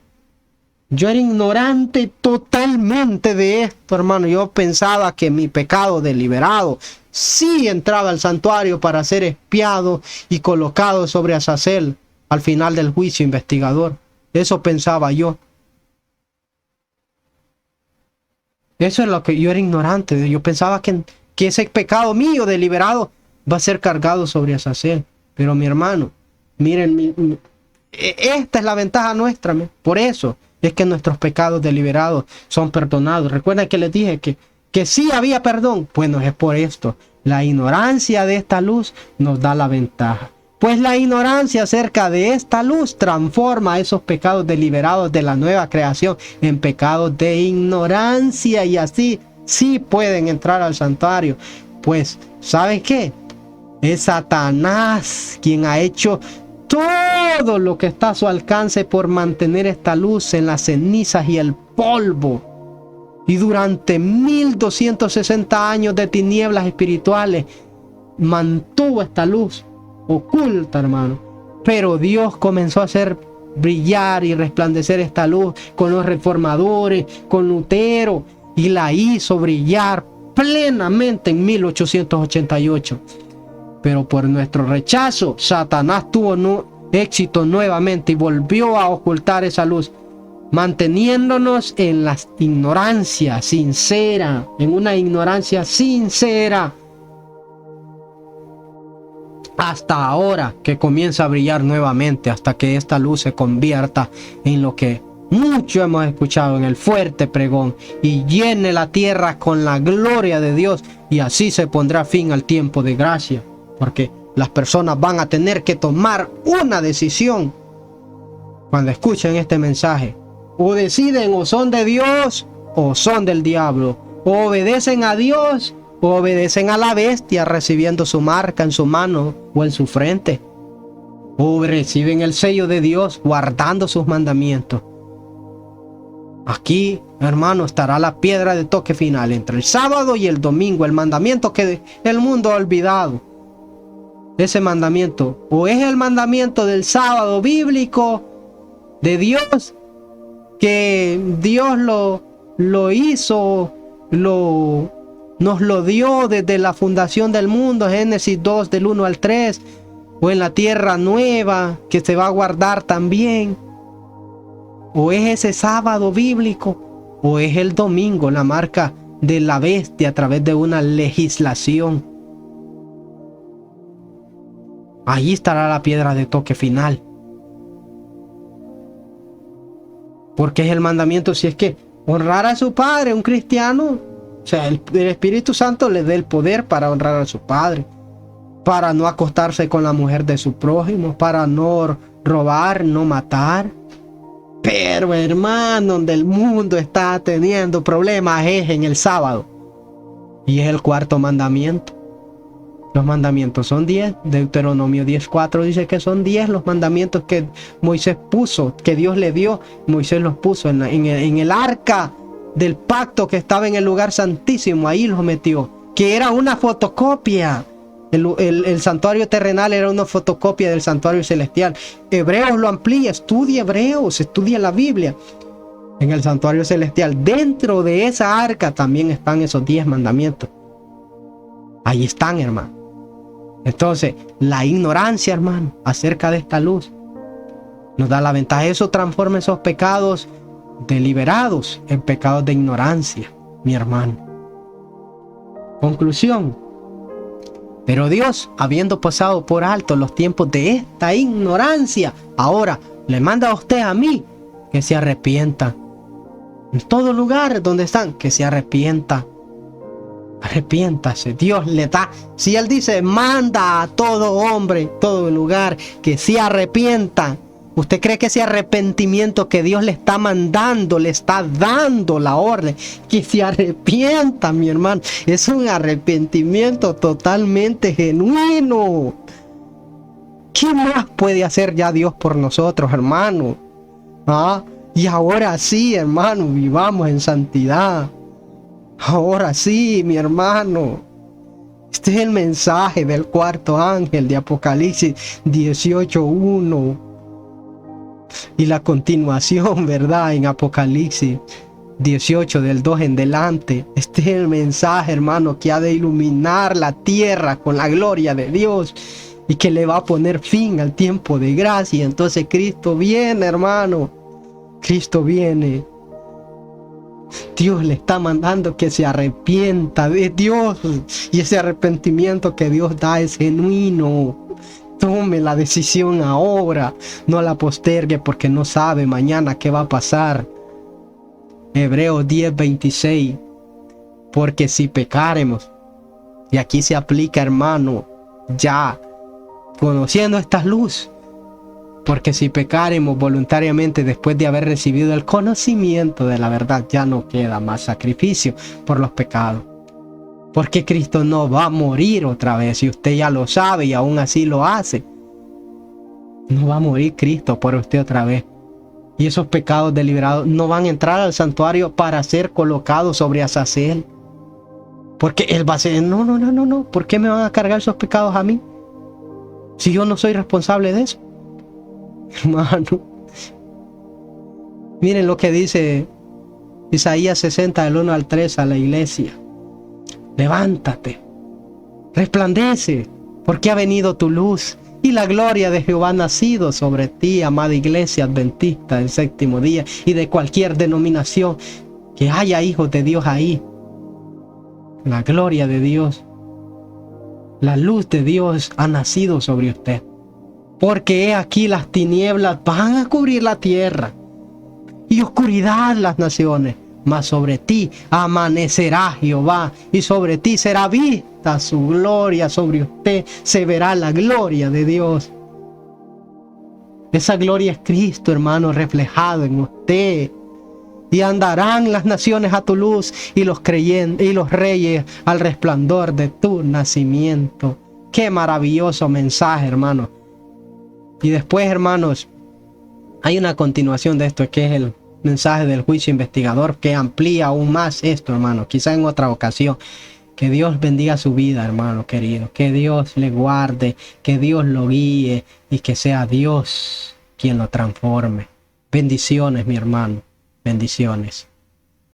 Yo era ignorante totalmente de esto, hermano. Yo pensaba que mi pecado deliberado sí entraba al santuario para ser expiado y colocado sobre Azazel al final del juicio investigador. Eso pensaba yo. Eso es lo que yo era ignorante. Yo pensaba que ese pecado mío deliberado va a ser cargado sobre Azazel. Pero mi hermano, miren, esta es la ventaja nuestra. Por eso es que nuestros pecados deliberados son perdonados. Recuerden que les dije que sí había perdón. Bueno, es por esto. La ignorancia de esta luz nos da la ventaja. Pues la ignorancia acerca de esta luz transforma esos pecados deliberados de la nueva creación en pecados de ignorancia, y así sí pueden entrar al santuario. Pues, ¿saben qué? Es Satanás quien ha hecho todo lo que está a su alcance por mantener esta luz en las cenizas y el polvo. Y durante 1260 años de tinieblas espirituales mantuvo esta luz oculta, hermano. Pero Dios comenzó a hacer brillar y resplandecer esta luz con los reformadores, con Lutero, y la hizo brillar plenamente en 1888. Pero por nuestro rechazo, Satanás tuvo éxito nuevamente y volvió a ocultar esa luz, manteniéndonos en la ignorancia sincera, en una ignorancia sincera, hasta ahora que comienza a brillar nuevamente, hasta que esta luz se convierta en lo que mucho hemos escuchado, en el fuerte pregón, y llene la tierra con la gloria de Dios, y así se pondrá fin al tiempo de gracia. Porque las personas van a tener que tomar una decisión cuando escuchen este mensaje. O deciden, o son de Dios o son del diablo. O obedecen a Dios o obedecen a la bestia, recibiendo su marca en su mano o en su frente. O reciben el sello de Dios guardando sus mandamientos. Aquí, hermano, estará la piedra de toque final entre el sábado y el domingo, el mandamiento que el mundo ha olvidado. Ese mandamiento, o es el mandamiento del sábado bíblico de Dios, que Dios lo hizo, nos lo dio desde la fundación del mundo, Génesis 2 del 1 al 3, o en la tierra nueva que se va a guardar también, o es ese sábado bíblico, o es el domingo, la marca de la bestia a través de una legislación. Allí estará la piedra de toque final. Porque es el mandamiento, si es que honrar a su padre, un cristiano, o sea, el Espíritu Santo le dé el poder para honrar a su padre, para no acostarse con la mujer de su prójimo, para no robar, no matar. Pero hermano, donde el mundo está teniendo problemas es en el sábado. Y es el cuarto mandamiento. Los mandamientos son 10. Deuteronomio 10:4 dice que son 10 los mandamientos que Moisés puso, que Dios le dio. Moisés los puso en el arca del pacto que estaba en el lugar santísimo. Ahí los metió, que era una fotocopia. El santuario terrenal era una fotocopia del santuario celestial. Hebreos lo amplía. Estudia Hebreos, estudia la Biblia. En el santuario celestial, dentro de esa arca también están esos 10 mandamientos. Ahí están, hermano. Entonces, la ignorancia, hermano, acerca de esta luz nos da la ventaja. Eso transforma esos pecados deliberados en pecados de ignorancia, mi hermano. Conclusión. Pero Dios, habiendo pasado por alto los tiempos de esta ignorancia, ahora le manda a usted, a mí, que se arrepienta. En todo lugar donde están, que se arrepienta. Arrepiéntase. Dios le da. Si Él dice, manda a todo hombre, todo lugar, que se arrepienta. ¿Usted cree que ese arrepentimiento que Dios le está mandando, le está dando la orden, que se arrepienta, mi hermano? Es un arrepentimiento totalmente genuino. ¿Qué más puede hacer ya Dios por nosotros, hermano? Y ahora sí, hermano, vivamos en santidad. Ahora sí, mi hermano. Este es el mensaje del cuarto ángel de Apocalipsis 18:1. Y la continuación, ¿verdad? En Apocalipsis 18, del 2 en delante. Este es el mensaje, hermano, que ha de iluminar la tierra con la gloria de Dios. Y que le va a poner fin al tiempo de gracia. Entonces Cristo viene, hermano. Cristo viene. Dios le está mandando que se arrepienta de Dios. Y ese arrepentimiento que Dios da es genuino. Tome la decisión ahora. No la postergue porque no sabe mañana qué va a pasar. Hebreos 10:26. Porque si pecáremos, y aquí se aplica, hermano, ya conociendo esta luz. Porque si pecáremos voluntariamente después de haber recibido el conocimiento de la verdad, ya no queda más sacrificio por los pecados. Porque Cristo no va a morir otra vez, y usted ya lo sabe y aún así lo hace. No va a morir Cristo por usted otra vez. Y esos pecados deliberados no van a entrar al santuario para ser colocados sobre Azazel. Porque Él va a decir, no. ¿Por qué me van a cargar esos pecados a mí? Si yo no soy responsable de eso. Hermano, miren lo que dice Isaías 60, del 1 al 3 a la iglesia. Levántate, resplandece, porque ha venido tu luz, y la gloria de Jehová ha nacido sobre ti, amada iglesia adventista del séptimo día, y de cualquier denominación que haya hijos de Dios ahí. La gloria de Dios, la luz de Dios ha nacido sobre usted. Porque he aquí las tinieblas van a cubrir la tierra y oscuridad las naciones. Mas sobre ti amanecerá Jehová, y sobre ti será vista su gloria. Sobre usted se verá la gloria de Dios. Esa gloria es Cristo, hermano, reflejado en usted. Y andarán las naciones a tu luz, y los creyentes y los reyes al resplandor de tu nacimiento. Qué maravilloso mensaje, hermano. Y después, hermanos, hay una continuación de esto, que es el mensaje del juicio investigador, que amplía aún más esto, hermano. Quizá en otra ocasión. Que Dios bendiga su vida, hermano querido. Que Dios le guarde, que Dios lo guíe y que sea Dios quien lo transforme. Bendiciones, mi hermano. Bendiciones.